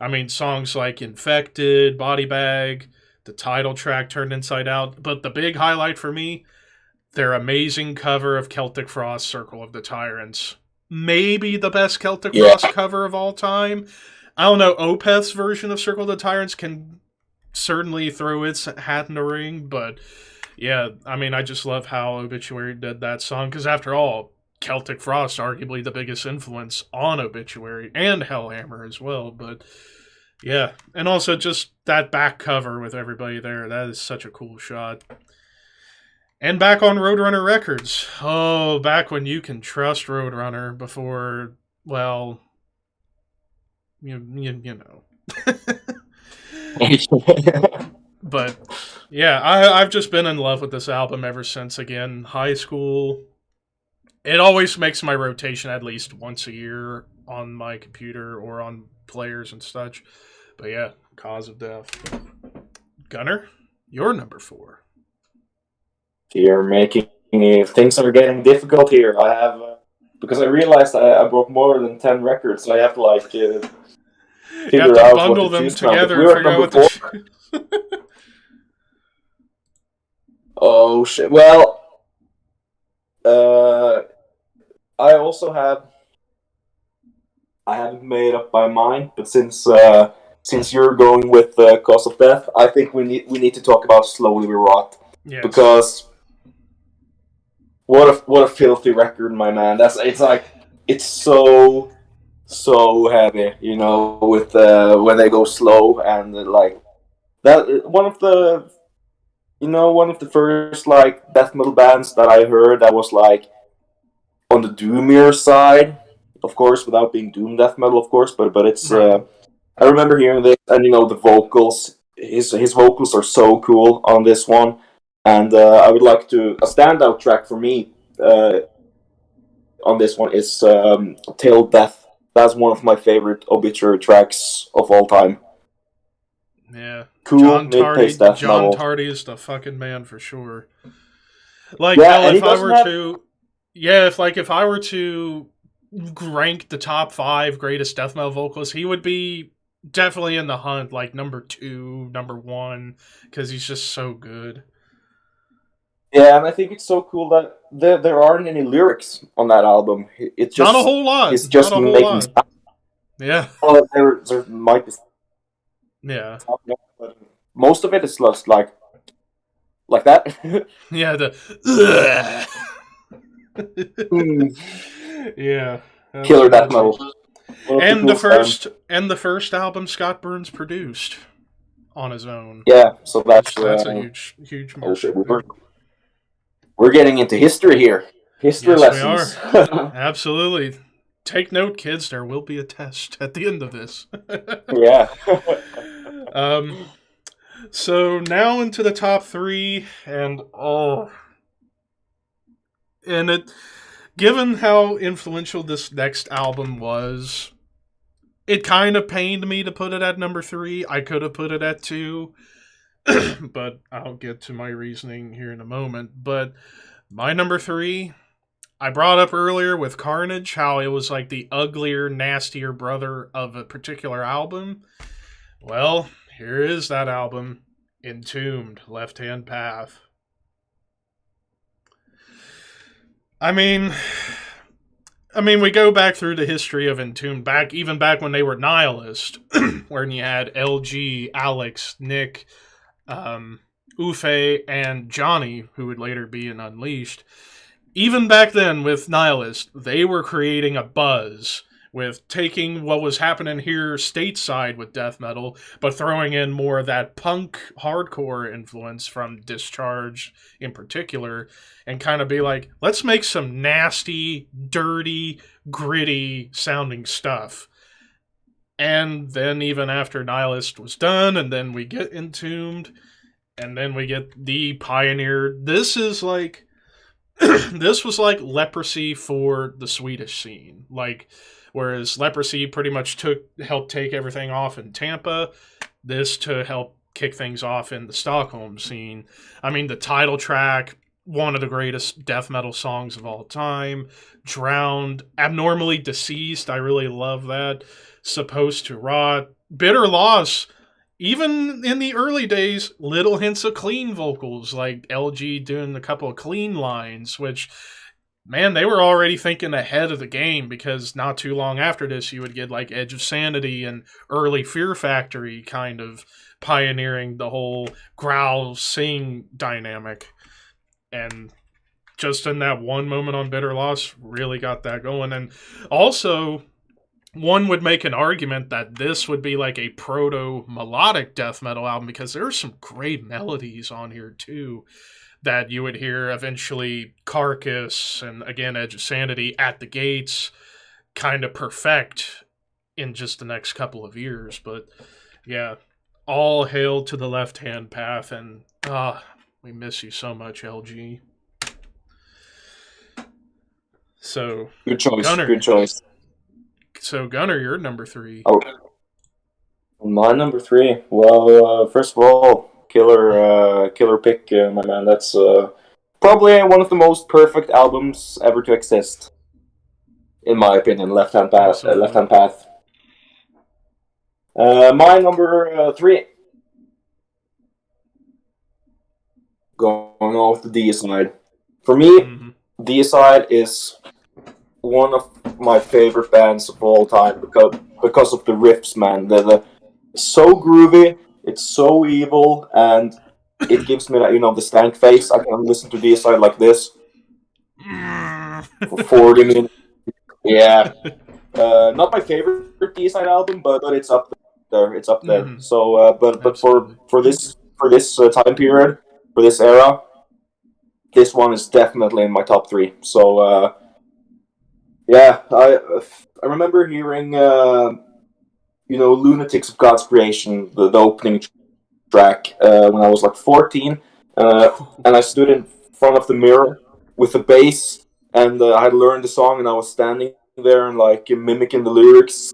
I mean, songs like Infected, Body Bag, the title track Turned Inside Out. But the big highlight for me, their amazing cover of Celtic Frost, Circle of the Tyrants. Maybe the best Celtic Frost cover of all time. I don't know, Opeth's version of Circle of the Tyrants can certainly throw its hat in the ring, but yeah, I mean, I just love how Obituary did that song, because after all, Celtic Frost, arguably the biggest influence on Obituary, and Hellhammer as well, but yeah, and also just that back cover with everybody there, that is such a cool shot. And back on Roadrunner Records. Oh, back when you can trust Roadrunner before, well, you know. But yeah, I've just been in love with this album ever since, again, high school. It always makes my rotation at least once a year on my computer or on players and such. But yeah, Cause of Death. Gunner, your number 4. You're making things are getting difficult here. I have because I realized I brought more than 10 records, so I have to figure out bundle what to them choose together from. and figure out what to Oh shit! Well, I also have. I haven't made up my mind, but since you're going with Cause of Death, I think we need to talk about Slowly We Rot. Yes. Because what a filthy record, my man. It's so so heavy, you know, with when they go slow and like that. One of the first like death metal bands that I heard that was like on the doomier side, of course, without being doom death metal, of course, but it's. Right. I remember hearing this, and you know the vocals. His vocals are so cool on this one, and I would like to a standout track for me on this one is "Till Death." That's one of my favorite Obituary tracks of all time. Yeah. Cool mid-paced death John metal. Tardy is the fucking man for sure. Like, Yeah, hell, and if he I doesn't were have- to, yeah, if I were to rank the top 5 greatest death metal vocalists, he would be definitely in the hunt, like number 2, number 1, because he's just so good. Yeah, and I think it's so cool that there aren't any lyrics on that album. It's just Not a whole lot. It's just Not a whole making lot. sound. Yeah. Well, there might be Yeah. sound, but most of it is just like that. Yeah, the yeah. Killer death metal. And the first album Scott Burns produced on his own. Yeah, so that's a huge oh shit, mark. we're getting into history here. History Yes, lessons. we are. Absolutely. Take note, kids. There will be a test at the end of this. Yeah. So now into the top 3, and given how influential this next album was, it kind of pained me to put it at number 3. I could have put it at 2, but I'll get to my reasoning here in a moment. But my number 3, I brought up earlier with Carnage, how it was like the uglier, nastier brother of a particular album. Well, here is that album, Entombed, Left Hand Path. I mean, we go back through the history of Entombed, even back when they were Nihilist, when you had LG, Alex, Nick, Ufe, and Johnny, who would later be in Unleashed. Even back then with Nihilist, they were creating a buzz with taking what was happening here stateside with death metal, but throwing in more of that punk hardcore influence from Discharge in particular, and kind of be like, let's make some nasty, dirty, gritty sounding stuff. And then even after Nihilist was done, and then we get Entombed, and then we get the Pioneer. This is like this was like Leprosy for the Swedish scene. Like, whereas Leprosy pretty much helped take everything off in Tampa, this to help kick things off in the Stockholm scene. I mean, the title track, one of the greatest death metal songs of all time. Drowned, Abnormally Deceased, I really love that. Supposed to Rot, Bitter Loss. Even in the early days, little hints of clean vocals, like LG doing a couple of clean lines, which, man, they were already thinking ahead of the game, because not too long after this, you would get like Edge of Sanity and early Fear Factory kind of pioneering the whole growl-sing dynamic. And just in that one moment on Bitter Loss, really got that going. And also, one would make an argument that this would be like a proto-melodic death metal album, because there's some great melodies on here too that you would hear eventually Carcass and again Edge of Sanity at the gates kind of perfect in just the next couple of years. But yeah, all hail to the Left Hand Path, and we miss you so much, LG. So Good choice. Gunner. Good choice. So, Gunner, you're number 3. Oh, my number 3. Well, first of all, killer pick, my man. That's probably one of the most perfect albums ever to exist, in my opinion. Left Hand Path. Left Hand Path. My number 3. Going on with the Deicide. For me, Deicide is one of my favorite bands of all time because of the riffs, man. They're so groovy, it's so evil, and it gives me that, the stank face. I can listen to Deicide like this for 40 minutes. Yeah, Not my favorite Deicide album, but it's up there. It's up there. Mhm. So, but Absolutely. for this time period, for this era, this one is definitely in my top 3. So, yeah, I remember hearing Lunatics of God's Creation, the opening track, when I was like 14, and I stood in front of the mirror with the bass, and I had learned the song, and I was standing there and like mimicking the lyrics.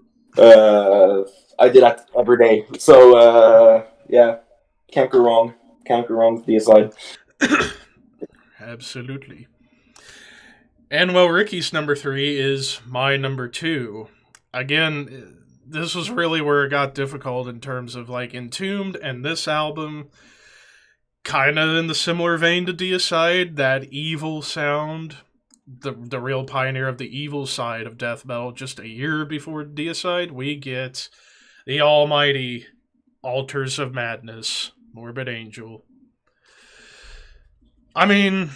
I did that every day. So yeah, can't go wrong. Can't go wrong with Deicide. Absolutely. And well, Ricky's number 3 is my number 2. Again, this was really where it got difficult in terms of like Entombed and this album, kind of in the similar vein to Deicide, that evil sound, the real pioneer of the evil side of death metal. Just a year before Deicide, we get the almighty Altars of Madness, Morbid Angel. I mean,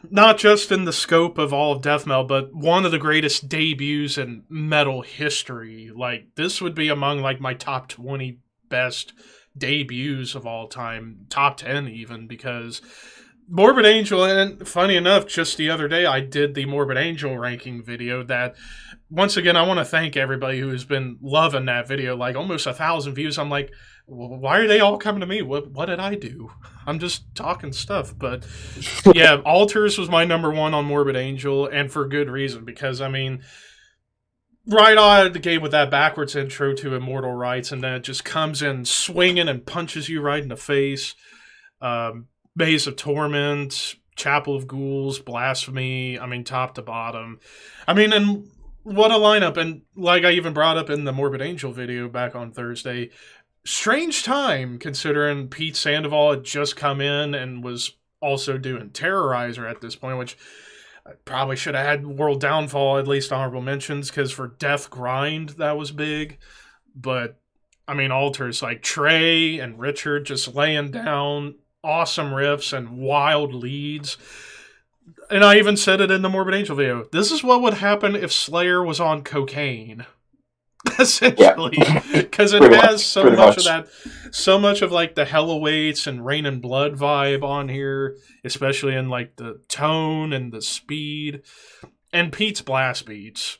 not just in the scope of all of death metal, but one of the greatest debuts in metal history. Like, this would be among like my top 20 best debuts of all time, top 10 even, because Morbid Angel, and funny enough, just the other day I did the Morbid Angel ranking video that, once again, I want to thank everybody who has been loving that video, like almost 1,000 views. I'm like, why are they all coming to me? What did I do? I'm just talking stuff. But yeah, Altars was my number 1 on Morbid Angel, and for good reason, because I mean, right out of the gate with that backwards intro to Immortal Rites, and then it just comes in swinging and punches you right in the face. Maze of Torment, Chapel of Ghouls, Blasphemy, I mean, top to bottom. I mean, and what a lineup. And like I even brought up in the Morbid Angel video back on Thursday, strange time considering Pete Sandoval had just come in and was also doing Terrorizer at this point, which I probably should have had World Downfall, at least honorable mentions, because for Death Grind, that was big. But, I mean, Altars like Trey and Richard just laying down awesome riffs and wild leads. And I even said it in the Morbid Angel video. This is what would happen if Slayer was on cocaine. Essentially. Because it has so much of that, so much of like the Hell Awaits and Rain and Blood vibe on here, especially in like the tone and the speed. And Pete's blast beats.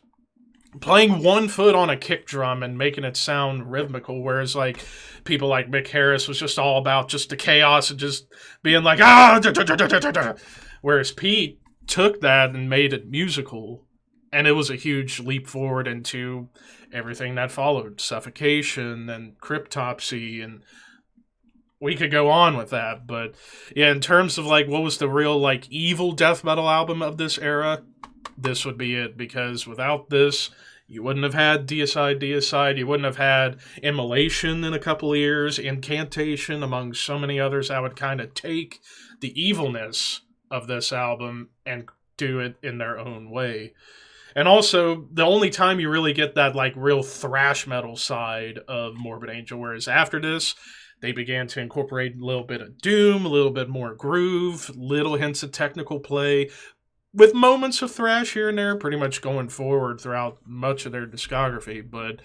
Playing one foot on a kick drum and making it sound rhythmical, whereas like people like Mick Harris was just all about just the chaos and just being like, ah, da, da, da, da, da, da. Whereas Pete took that and made it musical, and it was a huge leap forward into everything that followed, Suffocation and Cryptopsy, and we could go on with that. But yeah, in terms of like what was the real like evil death metal album of this era, this would be it, because without this, you wouldn't have had Deicide, you wouldn't have had Immolation in a couple of years, Incantation, among so many others that would kind of take the evilness of this album and do it in their own way. And also, the only time you really get that like real thrash metal side of Morbid Angel, whereas after this, they began to incorporate a little bit of doom, a little bit more groove, little hints of technical play, with moments of thrash here and there, pretty much going forward throughout much of their discography. But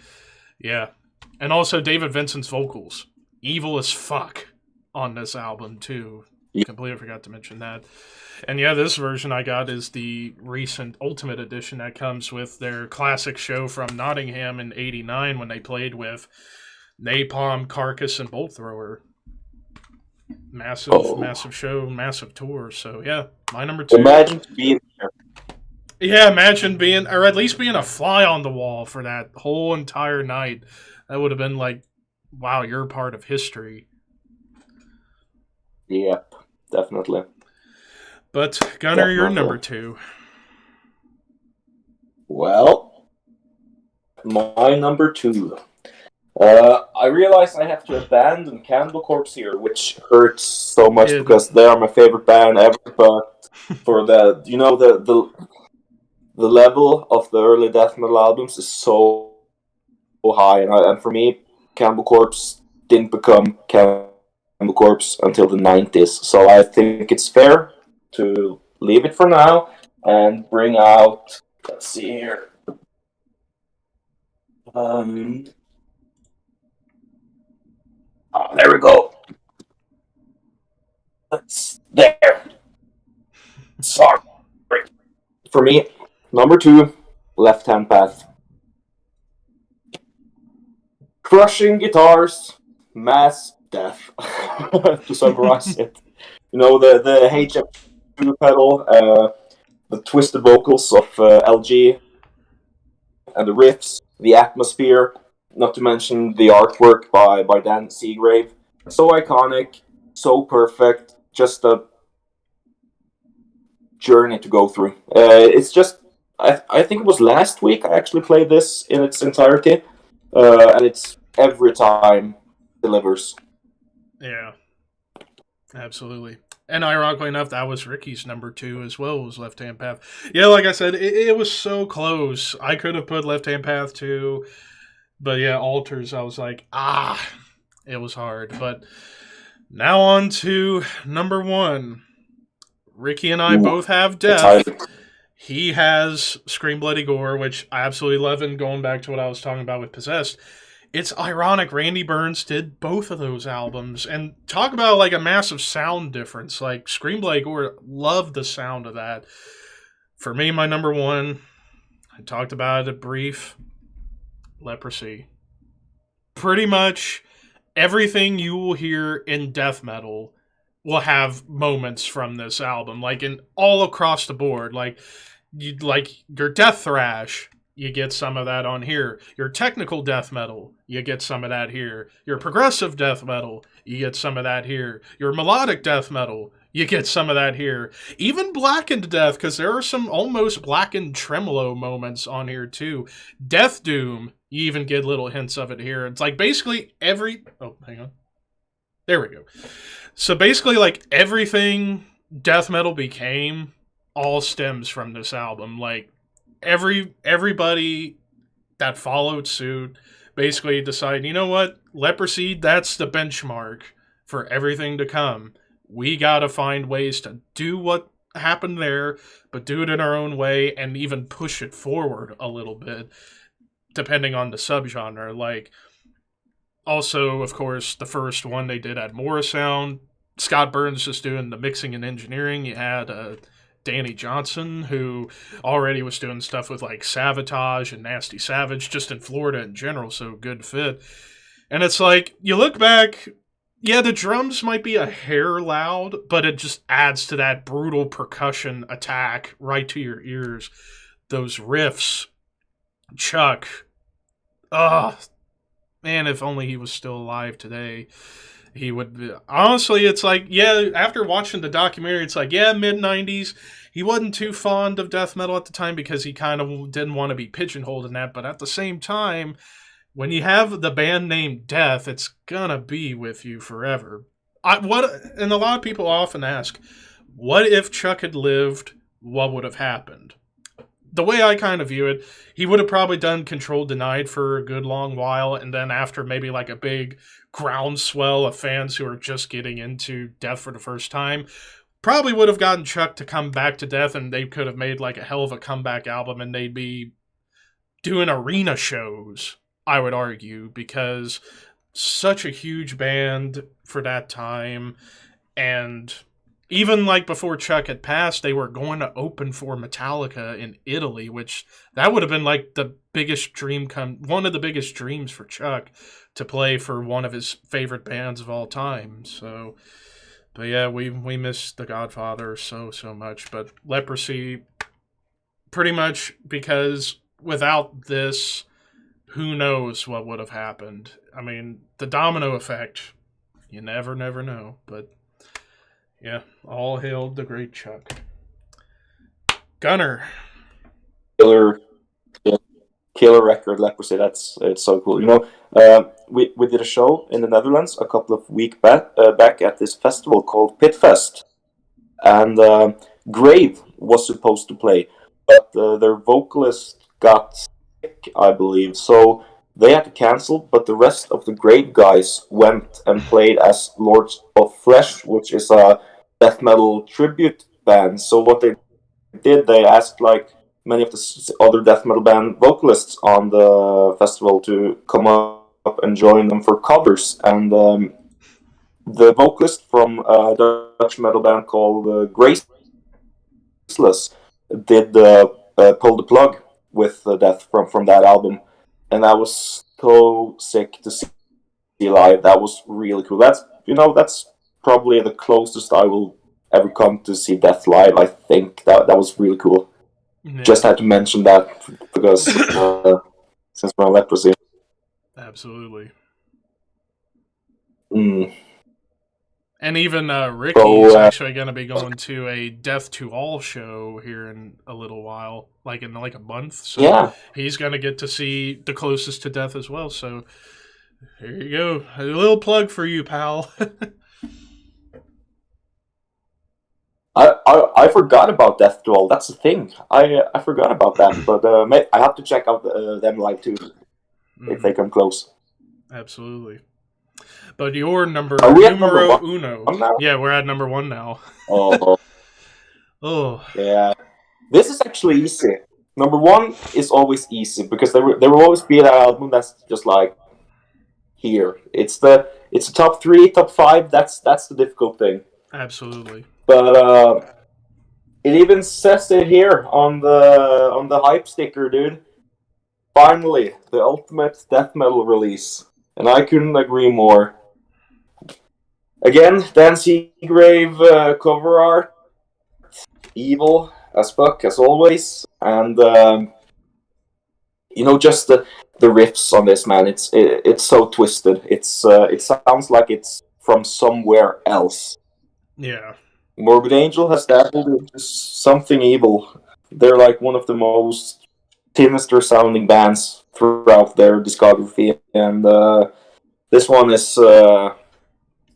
yeah. And also David Vincent's vocals. Evil as fuck on this album, too. Completely forgot to mention that. And yeah, this version I got is the recent Ultimate Edition that comes with their classic show from Nottingham in '89 when they played with Napalm, Carcass, and Bolt Thrower. Massive show, massive tour. So yeah, my number 2. Imagine being there. Yeah, imagine being, or at least being a fly on the wall for that whole entire night. That would have been like, wow, you're a part of history. Yep, definitely. But Gunner, you're number 2. Well, my number 2. I realize I have to abandon Cannibal Corpse here, which hurts so much because they are my favorite band ever. But for the level of the early death metal albums is so high, and for me, Cannibal Corpse didn't become Cannibal Corpse until the 90s. So I think it's fair to leave it for now and bring out. Let's see here. There we go. That's there. Sorry. For me, number 2, Left Hand Path. Crushing guitars, mass death. To summarize it, the HF2 pedal, the twisted vocals of LG, and the riffs, the atmosphere, not to mention the artwork by Dan Seagrave. So iconic, so perfect, just a journey to go through. It's just, I think it was last week I actually played this in its entirety, and it's every time delivers. Yeah, absolutely. And ironically enough, that was Ricky's number 2 as well, was Left Hand Path. Yeah, like I said, it was so close. I could have put Left Hand Path too, but yeah, Altars, I was like, it was hard. But now on to number 1. Ricky and I both have Death. He has Scream Bloody Gore, which I absolutely love, and going back to what I was talking about with Possessed, it's ironic Randy Burns did both of those albums, and talk about like a massive sound difference. Like Scream Bloody Gore, loved the sound of that. For me, my number 1, I talked about it brief, Leprosy. Pretty much everything you will hear in death metal will have moments from this album, like in all across the board. Like your death thrash, you get some of that on here. Your technical death metal, you get some of that here. Your progressive death metal, you get some of that here. Your melodic death metal, you get some of that here. Even blackened death, because there are some almost blackened tremolo moments on here too. Death doom, you even get little hints of it here. It's like basically oh, hang on. There we go. So basically, like, everything death metal became all stems from this album. Like, everybody that followed suit basically decided, you know what? Leprosy, that's the benchmark for everything to come. We gotta find ways to do what happened there, but do it in our own way and even push it forward a little bit, depending on the subgenre. Like, also, of course, the first one they did had Morrisound. Scott Burns just doing the mixing and engineering. You had Danny Johnson, who already was doing stuff with like Savatage and Nasty Savage, just in Florida in general, so good fit. And it's like, you look back, yeah, the drums might be a hair loud, but it just adds to that brutal percussion attack right to your ears. Those riffs, Chuck, man, if only he was still alive today, he would be. Honestly, it's like, yeah, after watching the documentary, it's like, yeah, mid-90s, he wasn't too fond of death metal at the time because he kind of didn't want to be pigeonholed in that, but at the same time, when you have the band name Death, it's gonna be with you forever. And a lot of people often ask, what if Chuck had lived, what would have happened? The way I kind of view it, he would have probably done Control Denied for a good long while, and then after maybe like a big groundswell of fans who are just getting into Death for the first time, probably would have gotten Chuck to come back to Death, and they could have made like a hell of a comeback album, and they'd be doing arena shows, I would argue, because such a huge band for that time. And even like before Chuck had passed, they were going to open for Metallica in Italy, which that would have been like the biggest dream one of the biggest dreams for Chuck, to play for one of his favorite bands of all time. So, but yeah, we miss the Godfather so much. But Leprosy, pretty much, because without this, who knows what would have happened. I mean, the domino effect, you never know. But yeah, all hail the great Chuck. Gunner. Killer record, Leprosy. It's so cool. We did a show in the Netherlands a couple of weeks back at this festival called Pitfest, and Grave was supposed to play, but their vocalist got sick, I believe, so they had to cancel. But the rest of the Grave guys went and played as Lords of Flesh, which is a death metal tribute band. So what they did, they asked like many of the other death metal band vocalists on the festival to come up and join them for covers. And the vocalist from a Dutch metal band called Graceless did pull the plug with Death from that album, and that was so sick to see live. That was really cool. That's probably the closest I will ever come to see Death live. I think that was really cool. Yeah. Just had to mention that because since we're on Leprosy. Absolutely. Mm. And even Ricky's actually going to be going to a Death to All show here in a little while, like in like a month. So yeah. He's going to get to see the closest to Death as well. So here you go. A little plug for you, pal. I forgot about Death to All. That's the thing. I forgot about that. But I have to check out them live too, if they come close. Absolutely. But your numero uno. Yeah, we're at number 1 now. Oh. Yeah. This is actually easy. Number 1 is always easy because there will always be that album that's just like here. It's the top 3, top 5. That's the difficult thing. Absolutely. But it even says it here on the hype sticker, dude. Finally, the ultimate death metal release, and I couldn't agree more. Again, Dan Seagrave cover art, evil as fuck as always, and just the riffs on this, man. It's so twisted. It sounds like it's from somewhere else. Yeah. Morbid Angel has dabbled into something evil. They're like one of the most sinister sounding bands throughout their discography, and this one is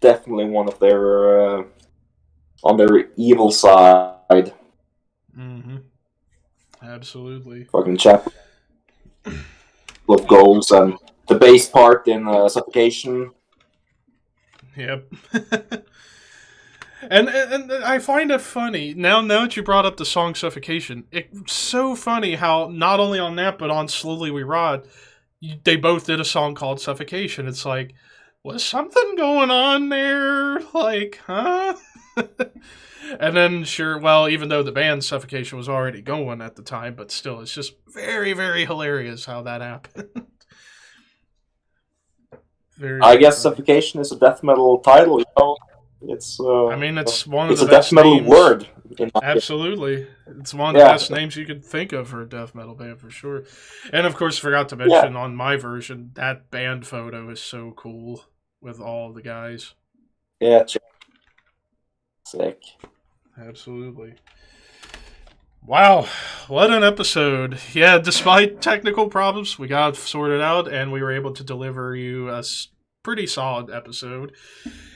definitely one of their on their evil side. Mm-hmm. Absolutely. Fucking chapter of goals and the bass part in Suffocation. Yep. And I find it funny, now that you brought up the song Suffocation, it's so funny how not only on that, but on Slowly We Rot, they both did a song called Suffocation. It's like, was something going on there? Like, huh? And then, sure, well, even though the band Suffocation was already going at the time, but still, it's just very, very hilarious how that happened. I guess Suffocation is a death metal title, you know? It's it's one of the best It's a death metal names. word. Absolutely. It's one of the best names you could think of for a death metal band, for sure. And, of course, forgot to mention on my version, that band photo is so cool with all the guys. Yeah, sick. Absolutely. Wow, what an episode. Yeah, despite technical problems, we got it sorted out, and we were able to deliver you a pretty solid episode.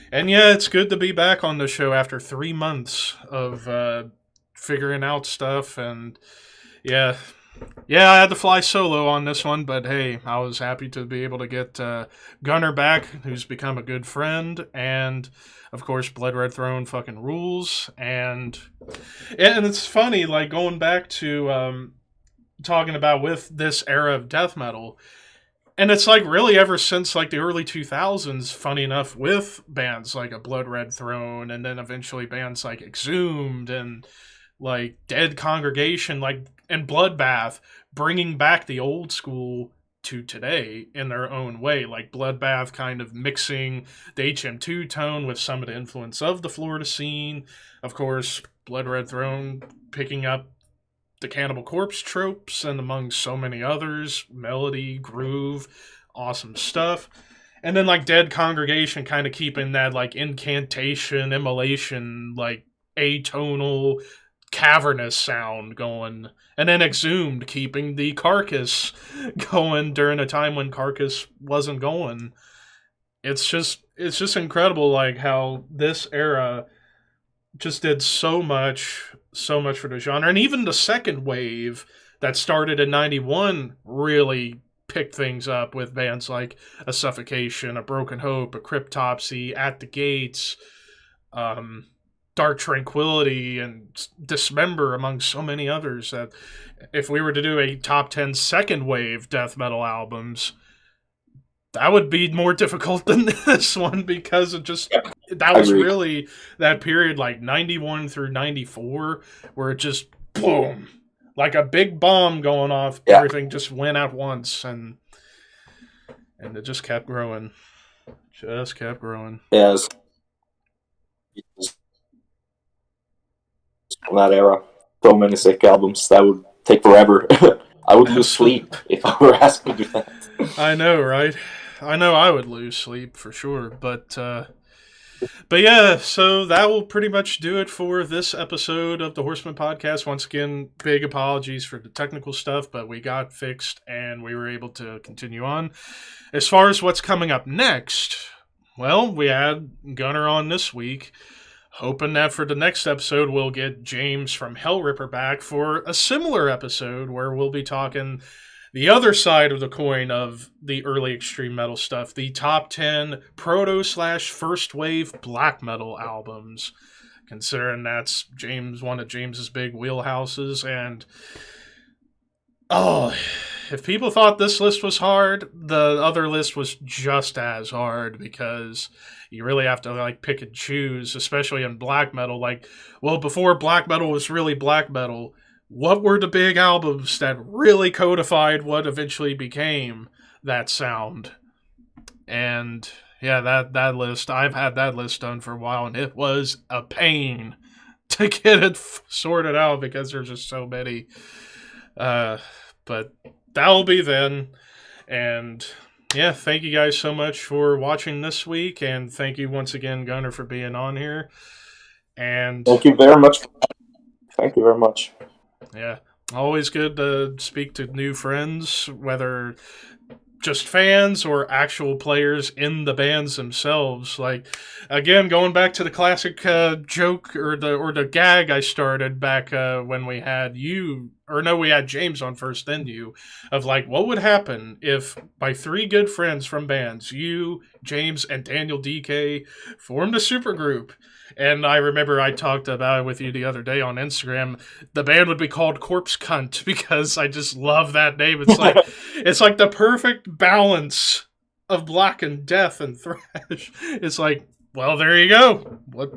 And yeah, it's good to be back on the show after 3 months of figuring out stuff. And yeah, I had to fly solo on this one, but hey, I was happy to be able to get Gunner back, who's become a good friend, and of course, Blood Red Throne fucking rules. And it's funny, like going back to talking about with this era of death metal. And it's like really ever since like the early 2000s, funny enough, with bands like a Blood Red Throne, and then eventually bands like Exhumed and like Dead Congregation, like and Bloodbath, bringing back the old school to today in their own way. Like Bloodbath kind of mixing the HM2 tone with some of the influence of the Florida scene. Of course, Blood Red Throne picking up the Cannibal Corpse tropes, and among so many others, melody, groove, awesome stuff. And then like Dead Congregation kind of keeping that like incantation, immolation, like atonal, cavernous sound going. And then Exhumed keeping the Carcass going during a time when Carcass wasn't going. It's just incredible like how this era just did so much for the genre. And even the second wave that started in 91 really picked things up with bands like a Suffocation, a Broken Hope, a Cryptopsy, At the Gates, Dark Tranquility and Dismember, among so many others, that if we were to do a top 10 second wave death metal albums, that would be more difficult than this one, because it just, that was really that period, like 91 through 94, where it just, boom, like a big bomb going off, everything just went at once, and it just kept growing. Just kept growing. Yes. From that era, so many sick albums that would take forever. I would lose sleep if I were asked to do that. I know, right? I know I would lose sleep for sure, but yeah, so that will pretty much do it for this episode of the Horsemen Podcast. Once again, big apologies for the technical stuff, but we got fixed and we were able to continue on. As far as what's coming up next, well, we had Gunner on this week, hoping that for the next episode we'll get James from Hellripper back for a similar episode where we'll be talking the other side of the coin of the early extreme metal stuff, the top 10 proto/first wave black metal albums, considering that's one of James's big wheelhouses. And if people thought this list was hard, the other list was just as hard, because you really have to like pick and choose, especially in black metal. Like, well, before black metal was really black metal, what were the big albums that really codified what eventually became that sound? And yeah, that list, I've had that list done for a while, and it was a pain to get it sorted out because there's just so many. But that'll be then. And yeah, thank you guys so much for watching this week, and thank you once again, Gunner, for being on here. And thank you very much. Thank you very much. Yeah, always good to speak to new friends, whether just fans or actual players in the bands themselves. Like, again, going back to the classic joke or the gag I started back when we had we had James on first, then you, of like, what would happen if my three good friends from bands, you, James, and Daniel DK, formed a supergroup? And I remember I talked about it with you the other day on Instagram. The band would be called Corpse Cunt, because I just love that name. It's like it's like the perfect balance of black and death and thrash. It's like, well, there you go. What?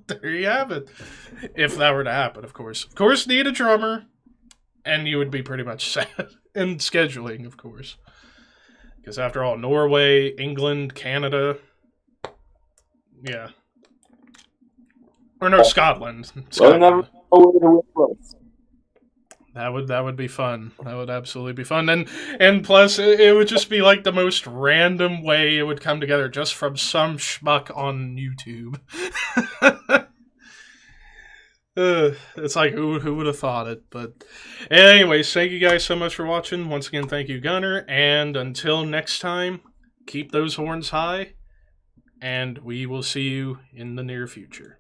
There you have it. If that were to happen, of course. Of course, need a drummer, and you would be pretty much set. And scheduling, of course. Because after all, Norway, England, Canada, yeah. Or no, Scotland. Scotland. That would be fun. That would absolutely be fun. And plus, it would just be like the most random way it would come together, just from some schmuck on YouTube. It's like, who would have thought it? But anyways, thank you guys so much for watching. Once again, thank you, Gunner. And until next time, keep those horns high, and we will see you in the near future.